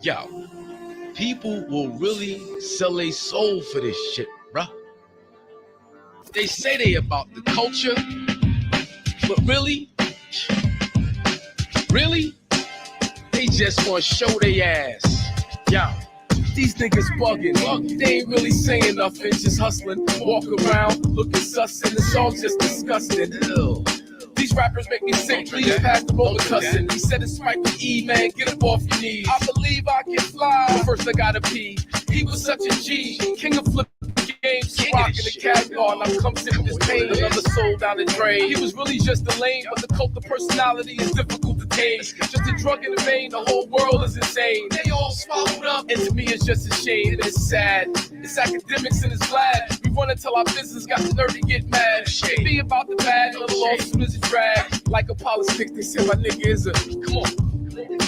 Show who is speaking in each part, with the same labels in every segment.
Speaker 1: Yo, people will really sell their soul for this shit, bruh. They say they about the culture, but really, they just want to show their ass. Yo, these niggas bugging. They ain't really saying nothing, just hustling. Walk around looking sus, and it's all just disgusting. Ew. These rappers make me sick, please pass the roller cussing. He said it's Spike E, man, get up off your knees. I believe I can fly, but first I gotta pee. He was such a G, king of flip games, rocking the catalog. Now come sit with this pain, another soul down the drain. He was really just a lame, but the cult of personality is difficult to tame. Just a drug in the vein, the whole world is insane. They all swallowed up, and to me it's just a shame. It's sad, it's academics and it's glad. We run until our business got the nerve to get mad. It be about the bad, little lawsuit is a drag. Like a politics, they say my nigga is a, come on.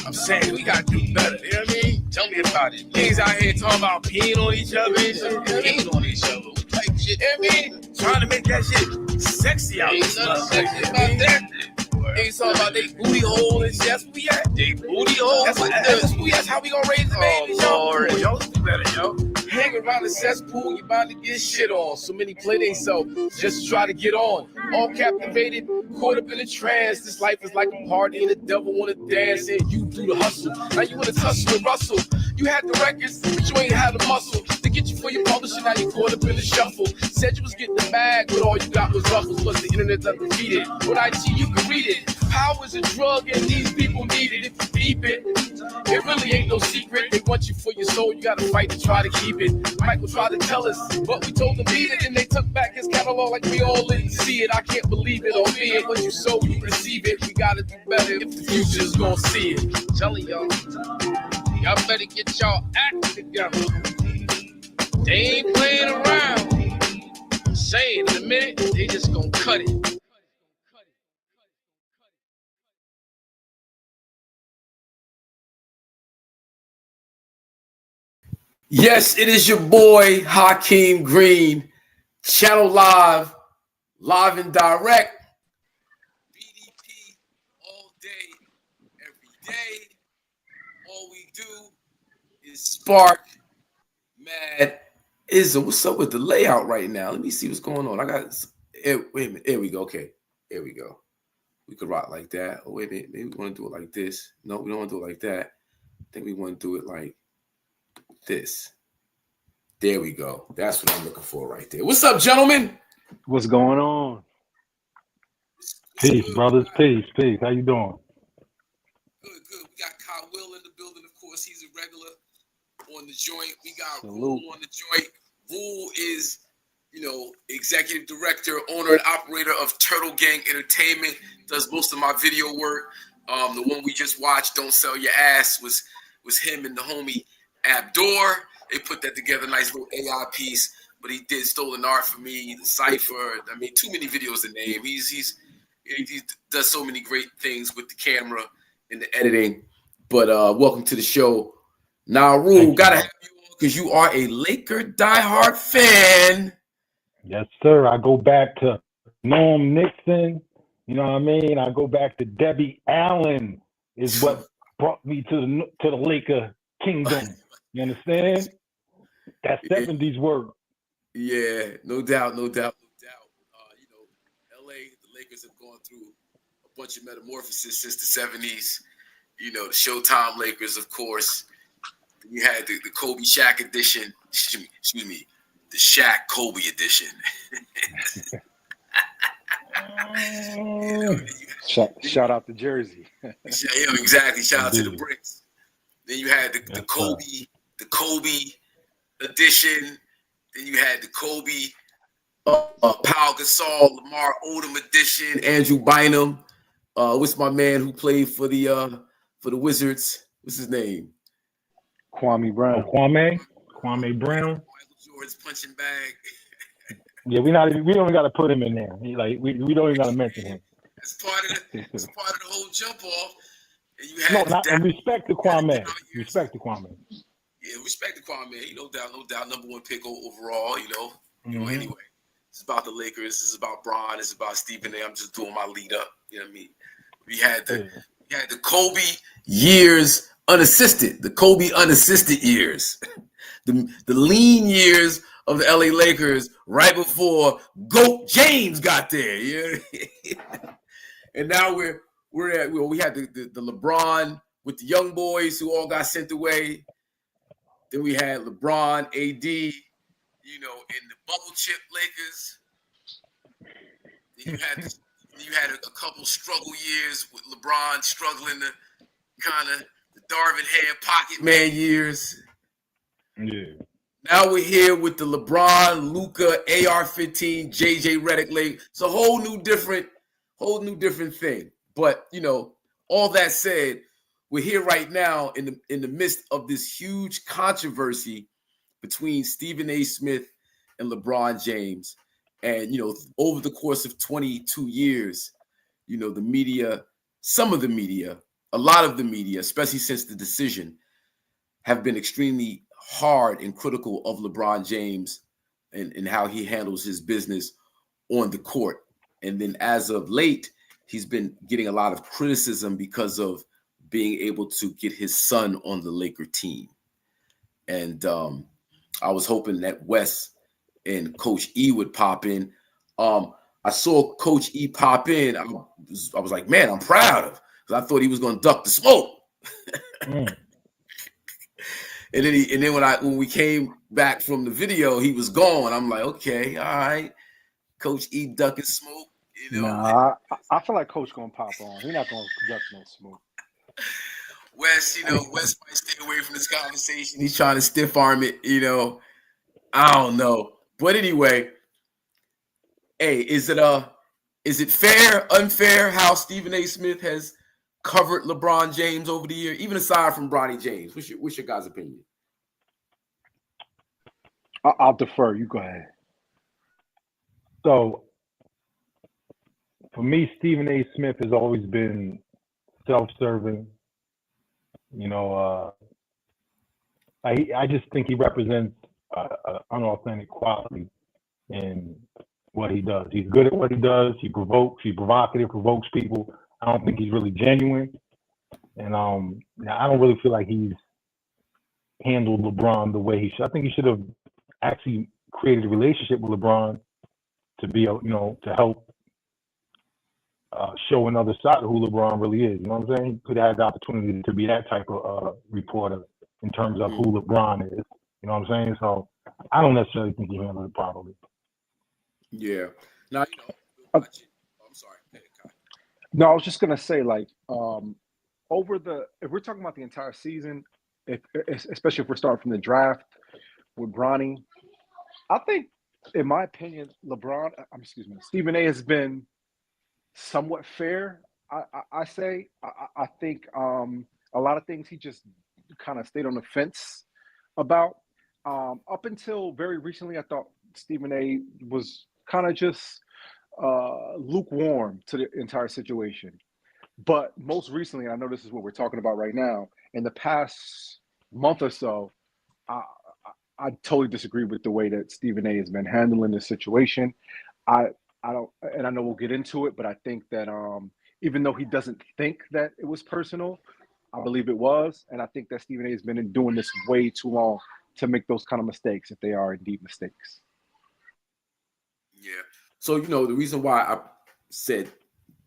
Speaker 1: I'm saying we gotta do better, you know what I mean? Tell me about it. Niggas out here talking about peeing on each other and shit. Peeing on each other type shit, you know what I mean? Trying to make that shit sexy out there. Ain't nothing sexy about that. Ain't talking about they booty hole and shit. That's where we at. They booty hole. That's how we gonna raise the baby,
Speaker 2: Lord. Y'all do better, yo.
Speaker 1: Hang around the cesspool, you're bound to get shit on. So many play themselves just to try to get on. All captivated, caught up in a trance. This life is like a party and the devil wanna dance and you do the hustle. Now you wanna tussle and rustle. You had the records, but you ain't had the muscle to get you for your publishing. Now you caught up in the shuffle. Said you was getting the bag, but all you got was ruffles. Plus the internet's undefeated. With IT, you can read it. Power's a drug and these people need it. If you deep it really ain't no secret. They want you for your soul, you gotta fight to try to keep it. Michael tried to tell us, but we told him beat it. And they took back his catalog like we all didn't see it. I can't believe it or be it. What you sow, you receive it. We gotta do better if the future's gonna see it. I'm telling y'all, y'all better get y'all act together. They ain't playing around. I'm saying in a minute, they just gonna cut it. Yes, it is your boy Hakeem Green, Channel Live and direct. BDP all day, every day. All we do is spark. Mad Izzo. What's up with the layout right now? Let me see what's going on. I got wait a minute. Here we go. Okay, here we go. We could rock like that. Oh, wait a minute. Maybe we want to do it like this. No, we don't want to do it like that. I think we want to do it like this. There we go. That's what I'm looking for right there. What's up, gentlemen?
Speaker 3: What's going on? Peace, brothers. Peace. How you doing?
Speaker 1: Good. We got Kyle Will in the building. Of course, he's a regular on the joint. We got
Speaker 3: Salute.
Speaker 1: Rule on the joint. Rule is, executive director, owner, and operator of Turtle Gang Entertainment. Does most of my video work. The one we just watched, Don't Sell Your Ass, was him and the homie Abdur. They put that together, nice little AI piece. But he did Stolen Art for me, the Cypher. I mean, too many videos to name. He does so many great things with the camera and the editing. But welcome to the show. Now, Rule, gotta have you on because you are a Laker diehard fan.
Speaker 3: Yes, sir. I go back to Norm Nixon. You know what I mean? I go back to Debbie Allen is what brought me to the Laker kingdom. You understand? That 70s work.
Speaker 1: Yeah, no doubt. LA, the Lakers have gone through a bunch of metamorphosis since the 70s. The Showtime Lakers, of course. You had the Kobe Shaq edition. Excuse me, the Shaq Kobe edition.
Speaker 3: Shout out to Jersey.
Speaker 1: Exactly. Shout out to the Bricks. Then you had the Kobe edition. Then you had the Kobe, Pau Gasol, Lamar Odom edition, Andrew Bynum. What's my man who played for the Wizards? What's his name?
Speaker 3: Kwame Brown. Kwame Brown.
Speaker 1: Michael Jordan's punching bag.
Speaker 3: Yeah, we don't even got to put him in there. We don't even got to mention him.
Speaker 1: That's part of the whole jump off. And you had
Speaker 3: respect to Kwame. Respect to Kwame.
Speaker 1: Yeah, respect to Kwame. No doubt, number one pick overall.
Speaker 3: Mm-hmm.
Speaker 1: Anyway, it's about the Lakers. It's about Bron. It's about Stephen A. I'm just doing my lead up. You know what I mean? We had the Kobe years unassisted, the Kobe unassisted years, the lean years of the LA Lakers right before GOAT James got there. Yeah. And now we had the LeBron with the young boys who all got sent away. Then we had LeBron, AD, in the bubble chip Lakers. Then you had a couple struggle years with LeBron struggling to kind of the Darvin Ham pocket man years.
Speaker 3: Yeah.
Speaker 1: Now we're here with the LeBron, Luka, AR-15, JJ Redick Lake. It's a whole new different thing. But all that said, we're here right now in the midst of this huge controversy between Stephen A. Smith and LeBron James. And over the course of 22 years, the media, some of the media, a lot of the media, especially since the decision, have been extremely hard and critical of LeBron James and how he handles his business on the court. And then as of late, he's been getting a lot of criticism because of being able to get his son on the Laker team. And I was hoping that Wes and Coach E would pop in. I saw Coach E pop in. I was like, man, I'm proud of, because I thought he was going to duck the smoke. And then when we came back from the video, he was gone. I'm like, okay, all right, Coach E ducking smoke.
Speaker 4: Nah, I feel like Coach gonna pop on. He's not gonna duck no smoke.
Speaker 1: Wes, Wes might stay away from this conversation. He's trying to stiff arm it. I don't know, but anyway, hey, is it fair, unfair how Stephen A. Smith has covered LeBron James over the year, even aside from Bronny James? What's your guys' opinion?
Speaker 4: I'll defer. You go ahead.
Speaker 3: So, for me, Stephen A. Smith has always been self-serving. I just think he represents an unauthentic quality in what he does. He's good at what he does. He's provocative, provokes people. I don't think he's really genuine. And I don't really feel like he's handled LeBron the way he should. I think he should have actually created a relationship with LeBron to be, to help show another side of who LeBron really is. You know what I'm saying? He could have had the opportunity to be that type of reporter in terms of who LeBron is. You know what I'm saying? So I don't necessarily think he handled it properly.
Speaker 1: Yeah. Now, I'm sorry.
Speaker 4: No, I was just gonna say, like, if we're talking about the entire season, especially if we're starting from the draft with Bronny, I think, in my opinion, Stephen A. has been somewhat fair. I think a lot of things he just kind of stayed on the fence about. Up until very recently, I thought Stephen A. was kind of just lukewarm to the entire situation. But most recently, I know this is what we're talking about right now, in the past month or so, I totally disagree with the way that Stephen A. has been handling this situation. I don't, and I know we'll get into it, but I think that even though he doesn't think that it was personal, I believe it was, and I think that Stephen A. has been doing this way too long to make those kind of mistakes, if they are indeed mistakes.
Speaker 1: Yeah. So the reason why I said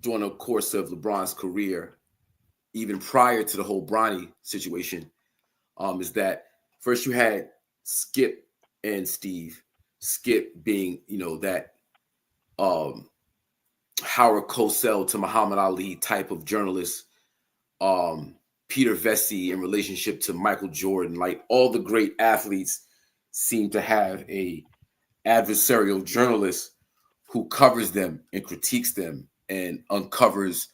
Speaker 1: during the course of LeBron's career, even prior to the whole Bronny situation, is that first you had Skip and Steve. Skip being, that Howard Cosell to Muhammad Ali type of journalist. Peter Vesey in relationship to Michael Jordan. Like, all the great athletes seem to have a adversarial journalist who covers them and critiques them and uncovers,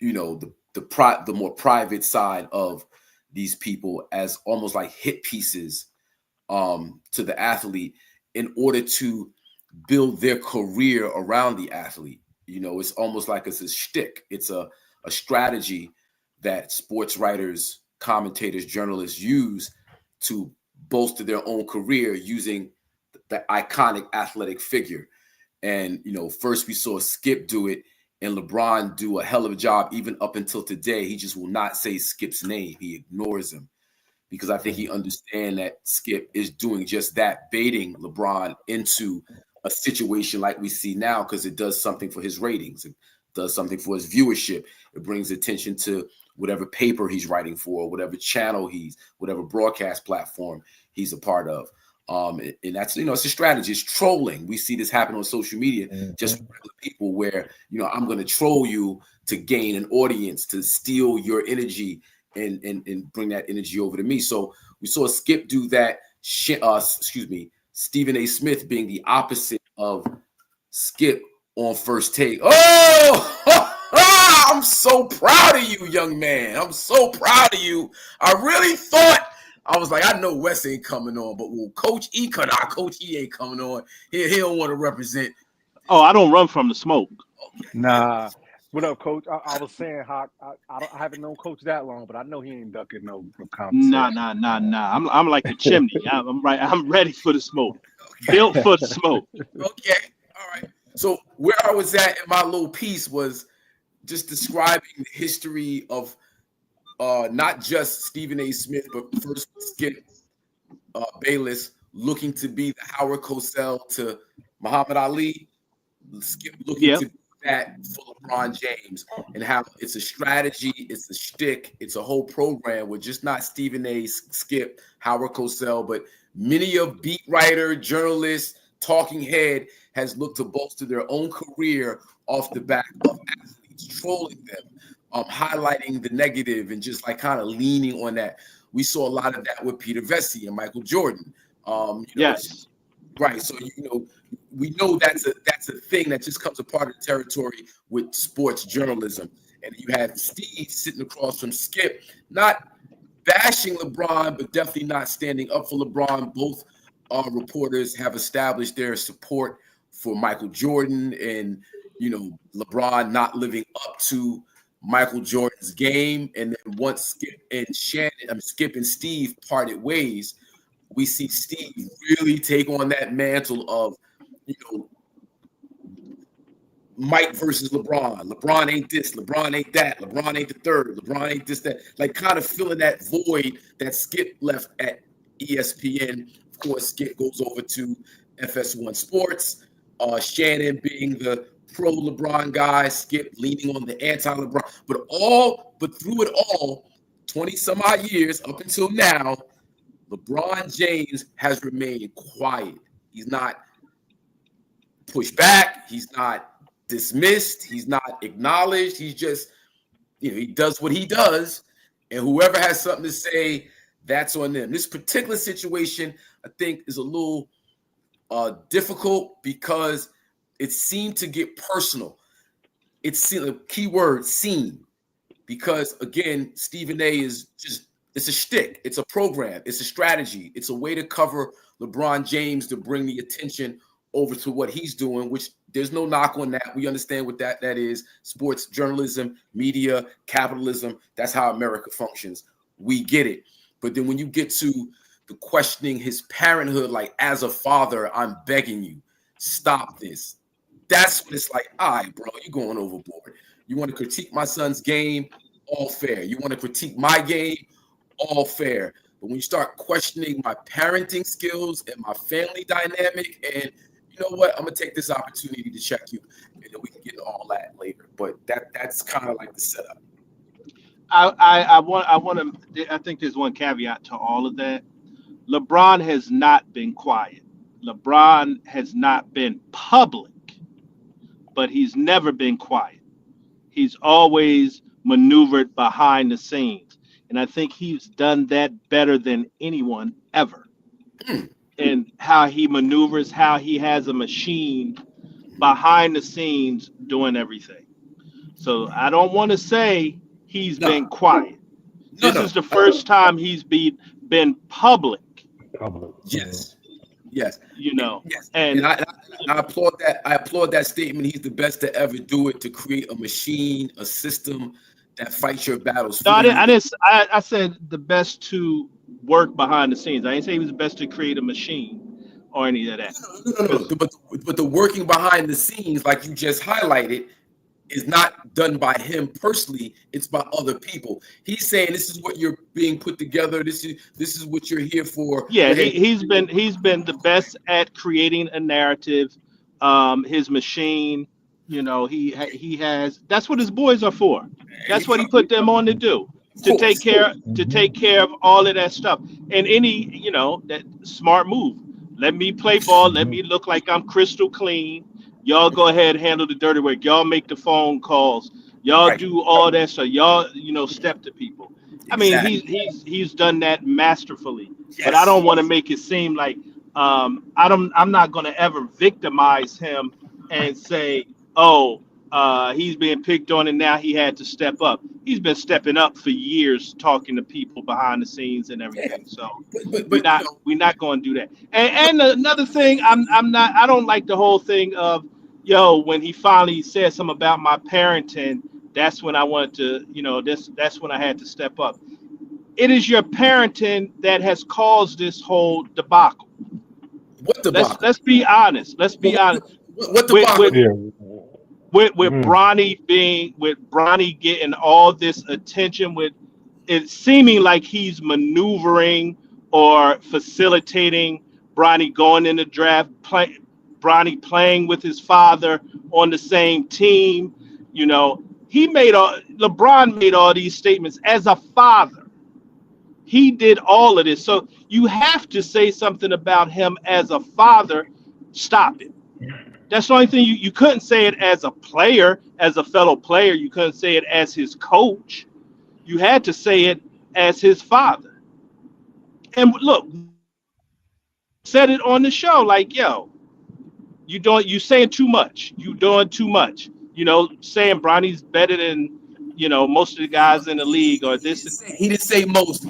Speaker 1: the more private side of these people as almost like hit pieces to the athlete in order to build their career around the athlete. It's almost like it's a shtick. It's a strategy that sports writers, commentators, journalists use to bolster their own career using the iconic athletic figure. And, first we saw Skip do it and LeBron do a hell of a job even up until today. He just will not say Skip's name. He ignores him because I think he understands that Skip is doing just that, baiting LeBron into a situation like we see now, because it does something for his ratings. It does something for his viewership. It brings attention to whatever paper he's writing for, whatever channel whatever broadcast platform he's a part of. And that's, it's a strategy. It's trolling. We see this happen on social media, just with people where, I'm going to troll you to gain an audience, to steal your energy and bring that energy over to me. So we saw Skip do that. Stephen A. Smith being the opposite of Skip on First Take. Oh, I'm so proud of you, young man. I'm so proud of you. I really thought, I was like, I know Wes ain't coming on, but Coach E ain't coming on. He don't want to represent.
Speaker 5: Oh, I don't run from the smoke.
Speaker 4: Nah. What up, Coach? I was saying, Hawk, I haven't known Coach that long, but I know he ain't ducking no conversation.
Speaker 5: Nah. I'm like a chimney. I'm right. I'm ready for the smoke. Built for the smoke.
Speaker 1: Okay. All right. So where I was at in my little piece was just describing the history of not just Stephen A. Smith, but first Skip Bayless looking to be the Howard Cosell to Muhammad Ali. Skip looking to be that for LeBron James, and how it's a strategy, it's a shtick, it's a whole program with just not Stephen A. Skip, Howard Cosell, but many of beat writer, journalists, talking head has looked to bolster their own career off the back of athletes, trolling them, highlighting the negative and just like kind of leaning on that. We saw a lot of that with Peter Vesey and Michael Jordan.
Speaker 5: Yes.
Speaker 1: Right. So, we know that's a thing that just comes a part of the territory with sports journalism. And you have Steve sitting across from Skip, not bashing LeBron, but definitely not standing up for LeBron. Both reporters have established their support for Michael Jordan and, LeBron not living up to Michael Jordan's game. And then once Skip and Steve parted ways, we see Steve really take on that mantle of, Mike versus LeBron. LeBron ain't this, LeBron ain't that, LeBron ain't the third, LeBron ain't this, that. Like kind of filling that void that Skip left at ESPN. Of course, Skip goes over to FS1 Sports. Shannon being the pro LeBron guy, Skip leaning on the anti-LeBron. But through it all, 20 some odd years up until now, LeBron James has remained quiet. He's not pushed back. He's not dismissed. He's not acknowledged. He's just, he does what he does. And whoever has something to say, that's on them. This particular situation, I think, is a little difficult because it seemed to get personal. It's a key word, seem. Because, again, Stephen A. is just, it's a shtick. It's a program. It's a strategy. It's a way to cover LeBron James to bring the attention over to what he's doing, which there's no knock on that. We understand what that is. Sports journalism, media, capitalism. That's how America functions. We get it. But then when you get to the questioning his parenthood, like as a father, I'm begging you, stop this. That's when it's like, all right, bro, you're going overboard. You want to critique my son's game? All fair. You want to critique my game? All fair. But when you start questioning my parenting skills and my family dynamic, and you know what, I'm gonna take this opportunity to check you, and then we can get into all that later. But that's kind of like the setup.
Speaker 5: I think there's one caveat to all of that. LeBron has not been quiet. LeBron has not been public, but he's never been quiet. He's always maneuvered behind the scenes. And I think he's done that better than anyone ever. And how he maneuvers, how he has a machine behind the scenes doing everything. So I don't want to say he's been quiet. This is the first time he's been public.
Speaker 1: Yes.
Speaker 5: Yes.
Speaker 1: And I applaud that. I applaud that statement. He's the best to ever do it, to create a machine, a system that fights your battles.
Speaker 5: No, I said the best to work behind the scenes. I didn't say he was the best to create a machine or any of that.
Speaker 1: No. But the working behind the scenes, like you just highlighted, is not done by him personally, it's by other people. He's saying this is what you're being put together, this is what you're here for.
Speaker 5: Yeah, he's been the best at creating a narrative. His machine, he has. That's what his boys are for. That's what he put them on to do, to take care of all of that stuff. And any that smart move. Let me play ball. Let me look like I'm crystal clean. Y'all go ahead and handle the dirty work. Y'all make the phone calls. Y'all do all that stuff. Y'all step to people. I mean, he's done that masterfully. Yes. But I don't want to make it seem like I'm not going to ever victimize him and say, oh, he's being picked on and now he had to step up. He's been stepping up for years, talking to people behind the scenes and everything. So we're not going to do that. And another thing, I don't like the whole thing of, when he finally said something about my parenting, that's when I wanted to, that's when I had to step up. It is your parenting that has caused this whole debacle.
Speaker 1: What debacle?
Speaker 5: Let's be honest. Let's be honest.
Speaker 1: What debacle?
Speaker 5: With Bronny getting all this attention, with it seeming like he's maneuvering or facilitating Bronny going in the draft, Bronny playing with his father on the same team. LeBron made all these statements as a father. He did all of this. So you have to say something about him as a father. Stop it. That's the only thing. You couldn't say it as a player, as a fellow player. You couldn't say it as his coach. You had to say it as his father. And look, said it on the show, like, you saying too much. You doing too much. Saying Bronny's better than, most of the guys in the league, or this.
Speaker 1: He didn't say most.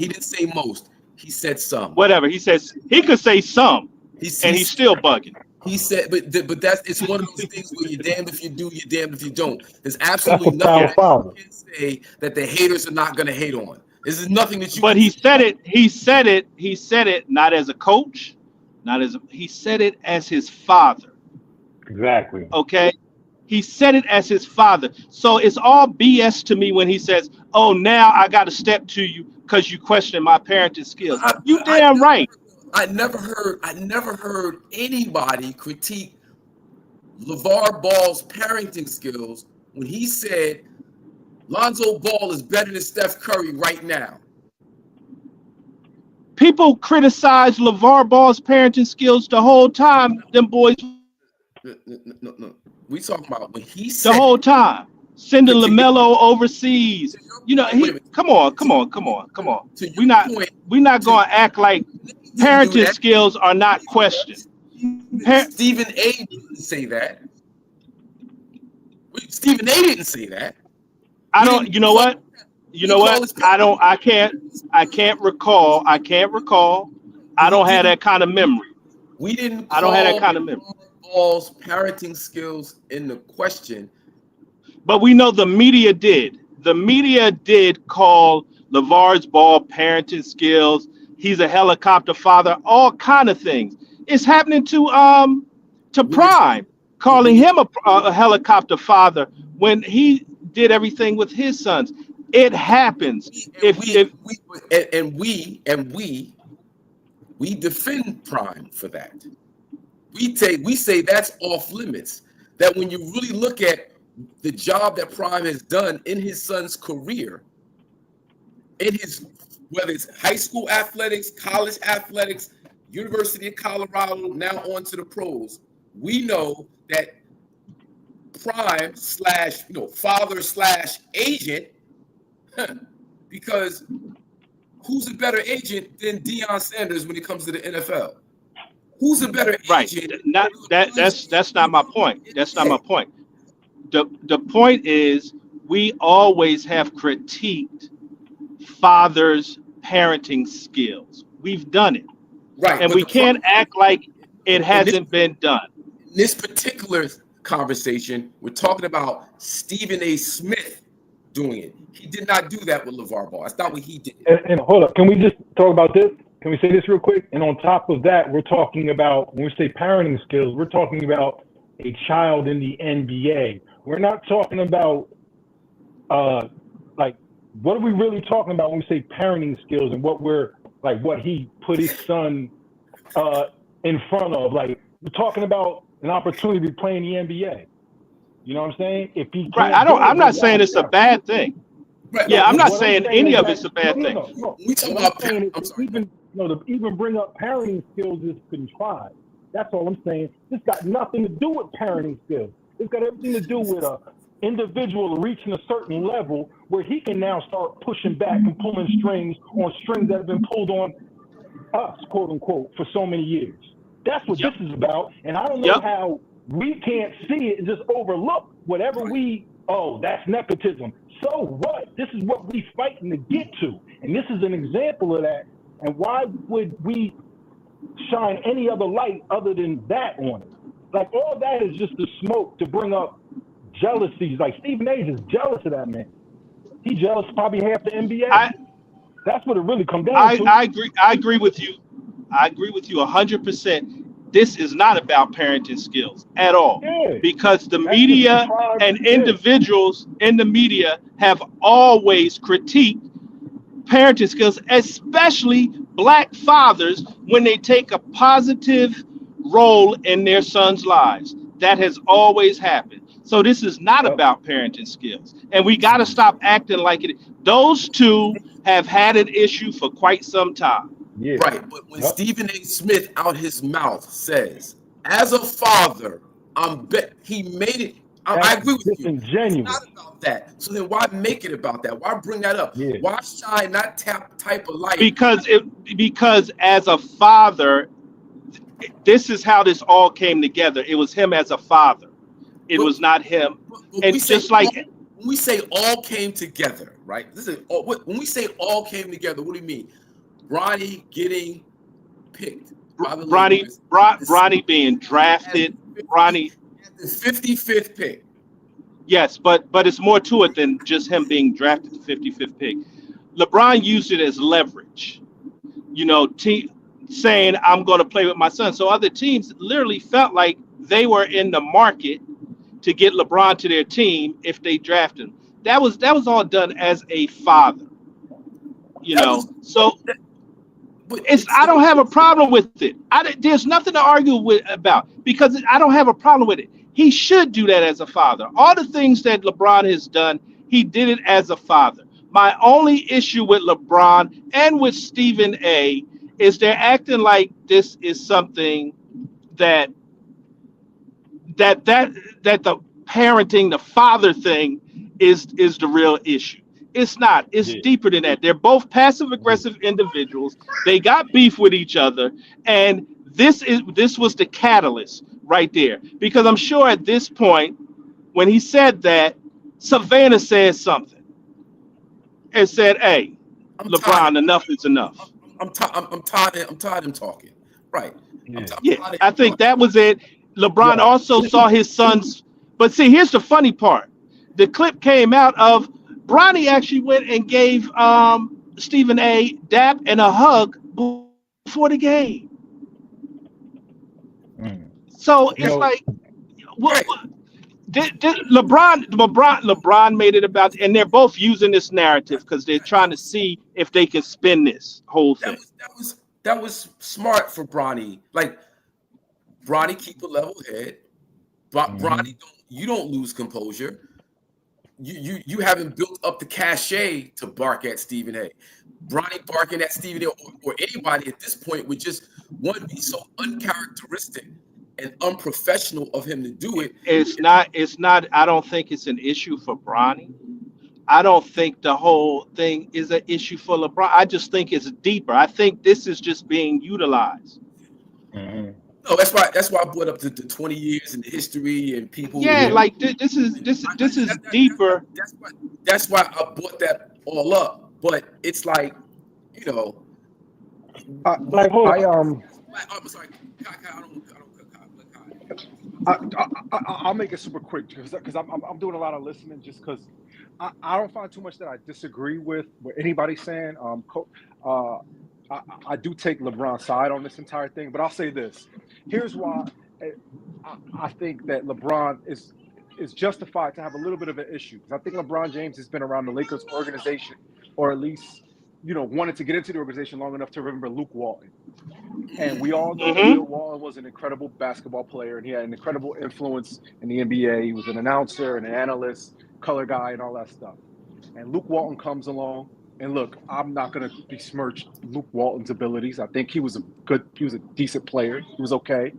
Speaker 1: He said some.
Speaker 5: Whatever. He says he could say some, and he's still bugging.
Speaker 1: He said, but it's one of those things where you're damned if you do, you're damned if you don't. There's absolutely nothing that you can say that the haters are not going to hate on. This is nothing that you.
Speaker 5: But he said it. He said it not as a coach, he said it as his father.
Speaker 3: Exactly.
Speaker 5: Okay. He said it as his father. So it's all BS to me when he says, "Oh, now I got to step to you because you question my parenting skills." You damn right.
Speaker 1: I never heard anybody critique LeVar Ball's parenting skills when he said Lonzo Ball is better than Steph Curry right now.
Speaker 5: People criticize LeVar Ball's parenting skills the whole time. Them boys.
Speaker 1: No. We talking about when he said
Speaker 5: the whole time sending LaMelo overseas. Come on. We're not going to act like parenting skills are not questioned.
Speaker 1: Stephen A. didn't say that. Stephen A. didn't say that.
Speaker 5: I don't. You know what? I can't recall. I don't have that kind of memory.
Speaker 1: We didn't.
Speaker 5: I don't have that kind of memory.
Speaker 1: Ball's parenting skills in the question.
Speaker 5: But we know the media did. The media did call LeVar's Ball parenting skills. He's a helicopter father. All kind of things. It's happening to Prime, calling him a helicopter father when he did everything with his sons. It happens.
Speaker 1: We defend Prime for that. We say that's off limits. That when you really look at the job that Prime has done in his son's career, whether it's high school athletics, college athletics, University of Colorado, now on to the pros, we know that Prime / father / agent, because who's a better agent than Deion Sanders when it comes to the NFL? Who's a better agent?
Speaker 5: Right. That's not my point. That's not my point. The point is we always have critiqued fathers' parenting skills. We've done it.
Speaker 1: Right.
Speaker 5: And we can't act like it hasn't been done.
Speaker 1: In this particular conversation, we're talking about Stephen A. Smith doing it. He did not do that with LeVar Ball. That's not what he did.
Speaker 3: And hold up, can we just talk about this? Can we say this real quick? And on top of that, we're talking about, when we say parenting skills, we're talking about a child in the NBA. we're not talking about like what are we really talking about when we say parenting skills and what we're like what he put his son in front of. Like we're talking about an opportunity to play in the NBA. You know what I'm saying? If he
Speaker 5: Right.
Speaker 3: can't do it,
Speaker 5: I'm not
Speaker 3: then
Speaker 5: saying it's a bad thing.
Speaker 1: Right.
Speaker 5: Yeah, I'm not
Speaker 3: what
Speaker 5: saying
Speaker 3: saying
Speaker 5: any
Speaker 3: is
Speaker 5: of
Speaker 3: that
Speaker 5: it's a bad thing.
Speaker 3: no.
Speaker 1: We talking
Speaker 3: What I'm
Speaker 1: about.
Speaker 3: saying is
Speaker 1: I'm
Speaker 3: to
Speaker 1: sorry.
Speaker 3: to even bring up parenting skills is contrived. That's all I'm saying. This got nothing to do with parenting skills. It's got everything to do with a individual reaching a certain level where he can now start pushing back and pulling strings on strings that have been pulled on us, quote unquote, for so many years. That's what
Speaker 5: Yep.
Speaker 3: this is about. And I don't know
Speaker 5: Yep.
Speaker 3: how we can't see it and just overlook whatever that's nepotism. So what? This is what we fighting to get to. And this is an example of that. And why would we shine any other light other than that on it? Like all that is just the smoke to bring up jealousies. Like Stephen A is jealous of that man. He jealous of probably half the NBA.
Speaker 5: I
Speaker 3: That's what it really comes down to.
Speaker 5: I agree. I agree with you. I agree with you 100%. This is not about parenting skills at all,
Speaker 3: Yeah.
Speaker 5: because the
Speaker 3: That's
Speaker 5: media
Speaker 3: contrived.
Speaker 5: and individuals in the media have always critiqued parenting skills, especially black fathers, when they take a positive role in their sons' lives. That has always happened. So this is not
Speaker 3: Yep.
Speaker 5: about parenting skills. And we got to stop acting like it. Those two have had an issue for quite some time.
Speaker 3: Yeah.
Speaker 1: Right, but when
Speaker 3: Yep.
Speaker 1: Stephen A. Smith out his mouth says, "As a father, he made it." I
Speaker 3: That's
Speaker 1: agree with you. It's
Speaker 3: disingenuous.
Speaker 1: not about that. So then, why make it about that? Why bring that up?
Speaker 3: Yeah.
Speaker 1: Why shine that type of light?
Speaker 5: Because as a father, this is how this all came together. It was him as a father. It
Speaker 1: But-
Speaker 5: was not him.
Speaker 1: But
Speaker 5: And
Speaker 1: we say
Speaker 5: just like
Speaker 1: when we say all came together, right? When we say all came together, what do you mean? Bronny getting picked by the Lakers.
Speaker 5: Bronny being drafted, Bronny.
Speaker 1: The 55th pick.
Speaker 5: Yes, but it's more to it than just him being drafted the 55th pick. LeBron used it as leverage, saying I'm going to play with my son. So other teams literally felt like they were in the market to get LeBron to their team if they drafted him. That was all done as a father, So I don't have a problem with it. There's nothing to argue about, because I don't have a problem with it. He should do that as a father. All the things that LeBron has done, he did it as a father. My only issue with LeBron and with Stephen A. is they're acting like this is something that the parenting, the father thing is the real issue. It's not. It's deeper than that. They're both passive aggressive individuals. They got beef with each other, and this was the catalyst right there. Because I'm sure at this point, when he said that, Savannah said something and said, "Hey, LeBron, enough is enough."
Speaker 1: I'm tired of him talking. Right.
Speaker 5: Yeah, I think that was it. LeBron also saw his sons. But see, here's the funny part. The clip came out of Bronny actually went and gave Stephen A. dap and a hug before the game. So it's like, what did LeBron made it about, and they're both using this narrative because they're trying to see if they can spin this whole thing.
Speaker 1: That was smart for Bronny. Like, Bronny, keep a level head. Bronny, you don't lose composure. You haven't built up the cachet to bark at Stephen A. Bronny barking at Stephen A. or anybody at this point would just be so uncharacteristic and unprofessional of him to do it.
Speaker 5: It's not. I don't think it's an issue for Bronny. I don't think the whole thing is an issue for LeBron. I just think it's deeper. I think this is just being utilized.
Speaker 1: No, that's why I brought up the 20 years in the history and people.
Speaker 5: Yeah, like this is deeper.
Speaker 1: That's why I brought that all up. But it's like,
Speaker 4: I'm sorry. I'll make it super quick because I'm doing a lot of listening just because I don't find too much that I disagree with what anybody's saying. I do take LeBron's side on this entire thing, but I'll say this. Here's why I think that LeBron is justified to have a little bit of an issue because I think LeBron James has been around the Lakers organization, or at least wanted to get into the organization long enough to remember Luke Walton. And we all know that
Speaker 5: Mm-hmm.
Speaker 4: Bill Walton was an incredible basketball player, and he had an incredible influence in the NBA. He was an announcer and an analyst, color guy, and all that stuff. And Luke Walton comes along, and look, I'm not going to besmirch Luke Walton's abilities. I think he was a decent player. He was okay.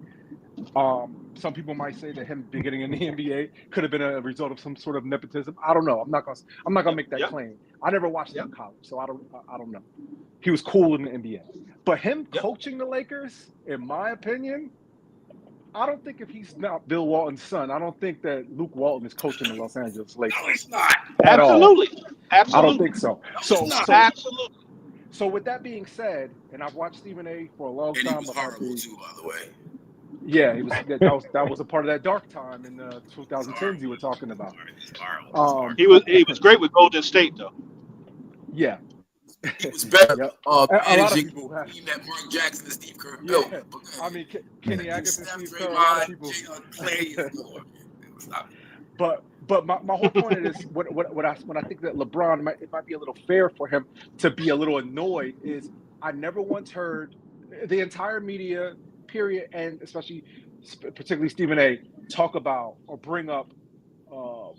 Speaker 4: Some people might say that him getting in the NBA could have been a result of some sort of nepotism. I don't know. I'm not gonna make that claim. I never watched him in college, so I don't know. He was cool in the NBA, but him coaching the Lakers, in my opinion, I don't think if he's not Bill Walton's son, I don't think that Luke Walton is coaching the Los Angeles Lakers.
Speaker 1: No, he's not.
Speaker 5: Absolutely.
Speaker 4: I don't think so.
Speaker 5: Absolutely.
Speaker 4: So with that being said, and I've watched Stephen A. for a long
Speaker 1: And
Speaker 4: time.
Speaker 1: he was horrible too, by the way.
Speaker 4: Yeah, he was. That was a part of that dark time in the 2010s you were talking about.
Speaker 5: He was great with Golden State though.
Speaker 4: Yeah,
Speaker 1: he was better.
Speaker 4: Yep. A lot of people have.
Speaker 1: He met Mark Jackson and Steve Kerr.
Speaker 4: Yeah, I mean Kenny Atkinson, Steve Kerr, a lot of people. But my whole point is when I think that LeBron it might be a little fair for him to be a little annoyed is I never once heard the entire media period, and particularly Stephen A. talk about or bring up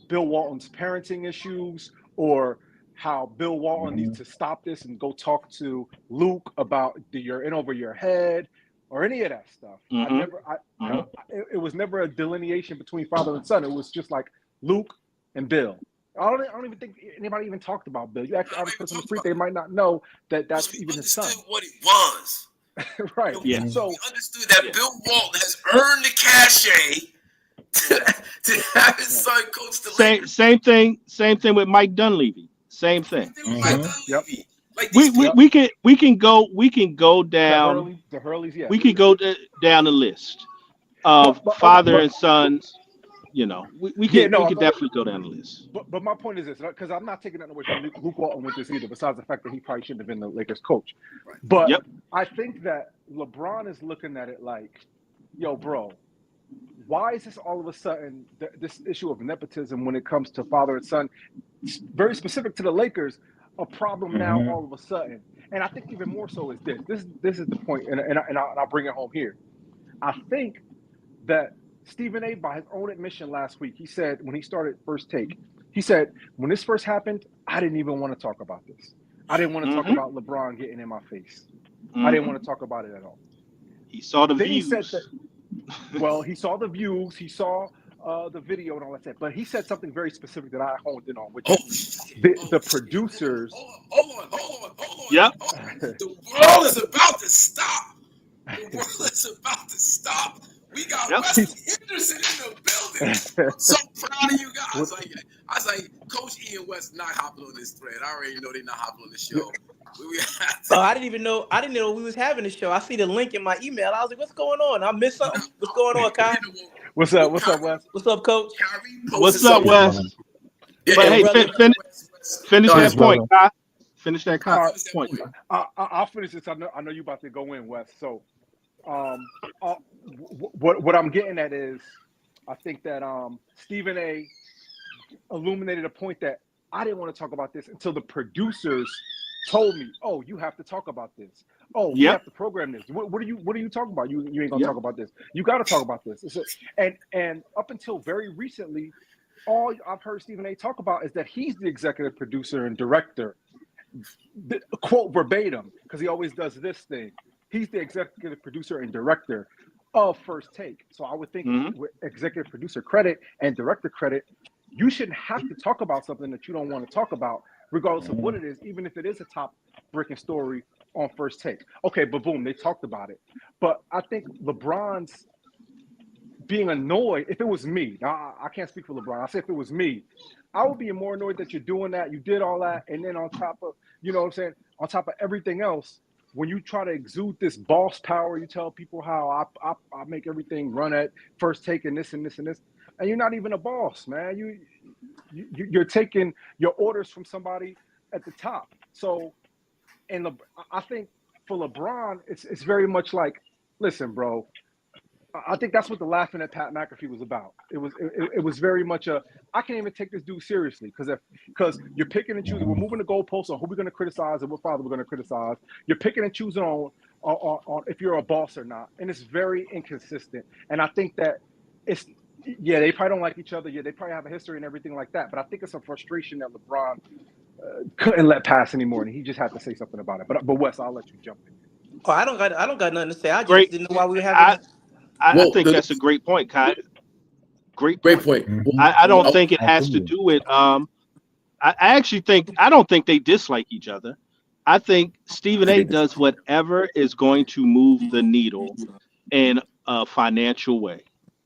Speaker 4: Bill Walton's parenting issues or how Bill Walton needs to stop this and go talk to Luke about you're in over your head or any of that stuff. It was never a delineation between father and son. It was just like Luke and Bill. I don't even think anybody even talked about Bill. You ask the average person on the street, they might not know that that's even his son.
Speaker 1: What he was.
Speaker 4: Right.
Speaker 5: Yeah.
Speaker 4: So
Speaker 1: we understood that Bill Walton has earned the cachet to have his son coach the Lakers.
Speaker 5: Same thing with Mike Dunleavy. Same thing.
Speaker 4: Yep.
Speaker 1: Like
Speaker 5: we can go down.
Speaker 4: The Hurleys, yeah.
Speaker 5: We can go down the list of father and sons. We can definitely go down the list.
Speaker 4: But my point is this, because I'm not taking that away from Luke Walton with this either, besides the fact that he probably shouldn't have been the Lakers coach. But I think that LeBron is looking at it like, yo, bro, why is this all of a sudden, this issue of nepotism when it comes to father and son, very specific to the Lakers, a problem now all of a sudden? And I think even more so is this is the point, and I'll bring it home here. I think that Stephen A., by his own admission last week, he said when he started First Take, he said, when this first happened, I didn't even want to talk about this. I didn't want to talk about LeBron getting in my face. I didn't want to talk about it at all.
Speaker 5: He saw the
Speaker 4: then
Speaker 5: views.
Speaker 4: He said that, he saw the views, he saw the video and all that. But he said something very specific that I honed in on, which is the producers.
Speaker 1: Hold on.
Speaker 5: Yep.
Speaker 1: The world is about to stop. The world is about to stop. We got Wes Henderson in the building. I'm so proud of you guys. I was like, Coach E and Wes not hopping on this thread. I already know they're not hopping on the show.
Speaker 6: I didn't know we was having a show. I see the link in my email. I was like, what's going on? I missed something. What's going on, Kai?
Speaker 4: What's up, Wes?
Speaker 6: What's up, Coach?
Speaker 5: What's up, Wes? But hey, finish that point, Kai. Finish that point.
Speaker 4: I'll finish this. I know you about to go in, Wes. So what I'm getting at is I think that Stephen A. illuminated a point that I didn't want to talk about this until the producers told me, oh, you have to talk about this. Oh, we have to program this. What are you talking about? You ain't gonna talk about this. You got to talk about this. And up until very recently, all I've heard Stephen A. talk about is that he's the executive producer and director, quote verbatim, because he always does this thing. He's the executive producer and director of First Take. So I would think with executive producer credit and director credit, you shouldn't have to talk about something that you don't want to talk about, regardless of what it is, even if it is a top-breaking story on First Take. Okay, but boom, they talked about it. But I think LeBron's being annoyed, if it was me, now I can't speak for LeBron, I say if it was me, I would be more annoyed that you're doing that, you did all that, and then on top of, you know what I'm saying, on top of everything else, when you try to exude this boss power, you tell people how I make everything run at First Take and this and this and this, and you're not even a boss, man. You're taking your orders from somebody at the top. So, and I think for LeBron, it's very much like, listen, bro, I think that's what the laughing at Pat McAfee was about. It was very much I can't even take this dude seriously because you're picking and choosing. We're moving the goalposts on who we're going to criticize and what father we're going to criticize. You're picking and choosing on if you're a boss or not, and it's very inconsistent. And I think that it's they probably don't like each other. Yeah, they probably have a history and everything like that. But I think it's a frustration that LeBron couldn't let pass anymore, and he just had to say something about it. But Wes, I'll let you jump in.
Speaker 6: Oh, I don't got nothing to say. I just
Speaker 5: Great.
Speaker 6: didn't know why we were having this.
Speaker 5: I think that's a great point, Kai. Great point. I don't think it has to do with. I actually think I don't think they dislike each other. I think Stephen A. does whatever is going to move the needle in a financial way.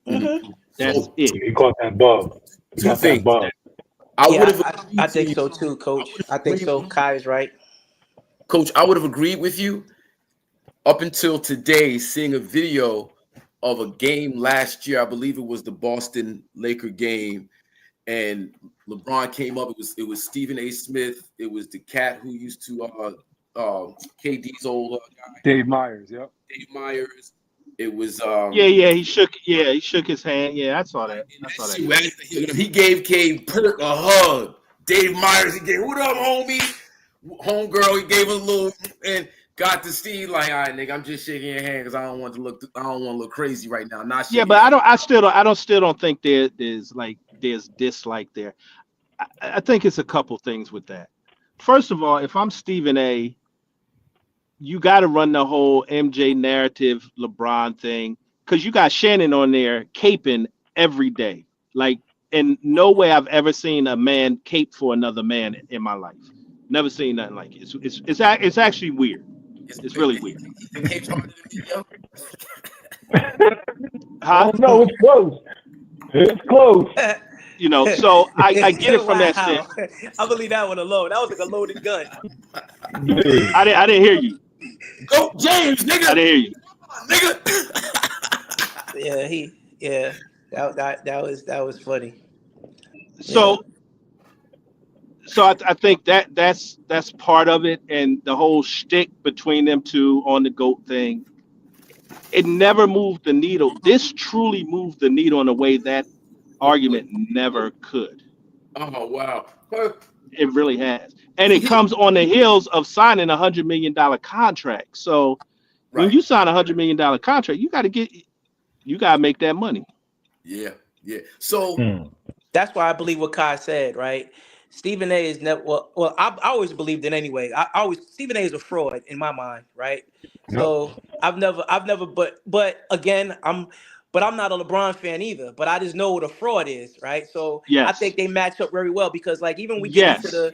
Speaker 6: Mm-hmm.
Speaker 5: That's it.
Speaker 3: He caught that bug. He
Speaker 1: Two
Speaker 3: got that
Speaker 1: things.
Speaker 3: bug.
Speaker 6: I think so too, Coach. I think so. Kai is right.
Speaker 1: Coach, I would have agreed with you up until today, seeing a video of a game last year. I believe it was the Boston Laker game, and LeBron came up. It was Stephen A. Smith. It was the cat who used to KD's old guy,
Speaker 4: Dave Myers. Yep.
Speaker 1: Dave Myers. It was
Speaker 5: He shook his hand. Yeah, I saw that.
Speaker 1: He gave Cade Perk a hug. Dave Myers, he gave, what up, homie? Homegirl, he gave a little and got to Steve like, all right, nigga, I'm just shaking your hand because I don't want to look crazy right now.
Speaker 5: But I still don't think there's dislike there. I think it's a couple things with that. First of all, if I'm Stephen A., you got to run the whole MJ narrative, LeBron thing, because you got Shannon on there caping every day. Like, in no way I've ever seen a man cape for another man in my life. Never seen nothing like it. It's actually weird. It's really weird.
Speaker 3: Huh? No, it's close. It's close.
Speaker 5: So I get it from that sense.
Speaker 6: I believe that one alone. That was like a loaded gun.
Speaker 5: I didn't hear you.
Speaker 1: Go James, nigga.
Speaker 5: I didn't hear you.
Speaker 6: Nigga. That was funny.
Speaker 5: So I think that's part of it, and the whole shtick between them two on the GOAT thing. It never moved the needle. This truly moved the needle in a way that argument never could.
Speaker 1: Oh wow.
Speaker 5: It really has. And it comes on the heels of signing $100 million contract. So when you sign $100 million contract, you gotta make that money.
Speaker 1: Yeah. So
Speaker 6: that's why I believe what Kai said, right? Stephen A. is never I always believed it anyway. Stephen A. is a fraud in my mind, right? Yep. So I've never but again, I'm not a LeBron fan either, but I just know what a fraud is, right? So I think they match up very well because like even we get into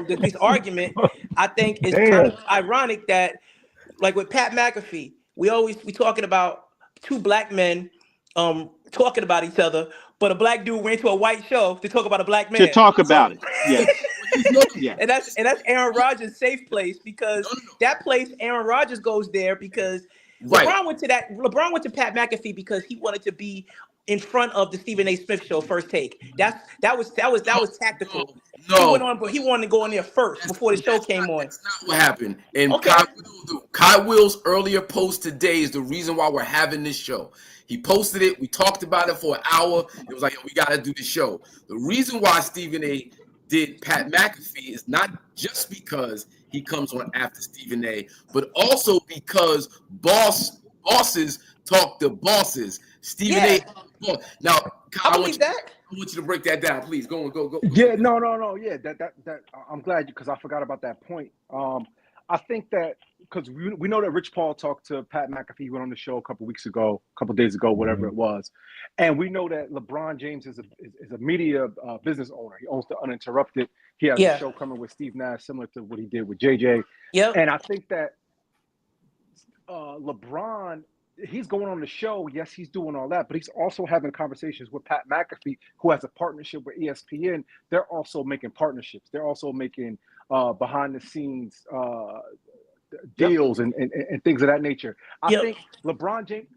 Speaker 6: this argument, I think it's kind of ironic that like with Pat McAfee, we talking about two black men talking about each other, but a black dude went to a white show to talk about a black man.
Speaker 5: To talk about it. Yes.
Speaker 6: Yeah. And that's Aaron Rodgers' safe place because that place Aaron Rodgers goes there because LeBron went to Pat McAfee because he wanted to be in front of the Stephen A. Smith show First Take. That was tactical.
Speaker 1: No.
Speaker 6: He wanted to go on there first before the show came on.
Speaker 1: That's not what happened. And Kai Will's earlier post today is the reason why we're having this show. He posted it. We talked about it for an hour. It was like, we got to do the show. The reason why Stephen A. did Pat McAfee is not just because he comes on after Stephen A., but also because bosses talk to bosses. Stephen A. Now,
Speaker 6: I want
Speaker 1: you to break that down, please. Go.
Speaker 4: Yeah, no. Yeah, that I'm glad because I forgot about that point. I think that because we know that Rich Paul talked to Pat McAfee. He went on the show a couple days ago, whatever it was, and we know that LeBron James is a media business owner. He owns the Uninterrupted. He has a show coming with Steve Nash, similar to what he did with JJ.
Speaker 6: Yeah,
Speaker 4: and I think that LeBron, he's going on the show. Yes, he's doing all that, but he's also having conversations with Pat McAfee, who has a partnership with ESPN. They're also making partnerships. They're also making behind the scenes deals and things of that nature. I think LeBron James,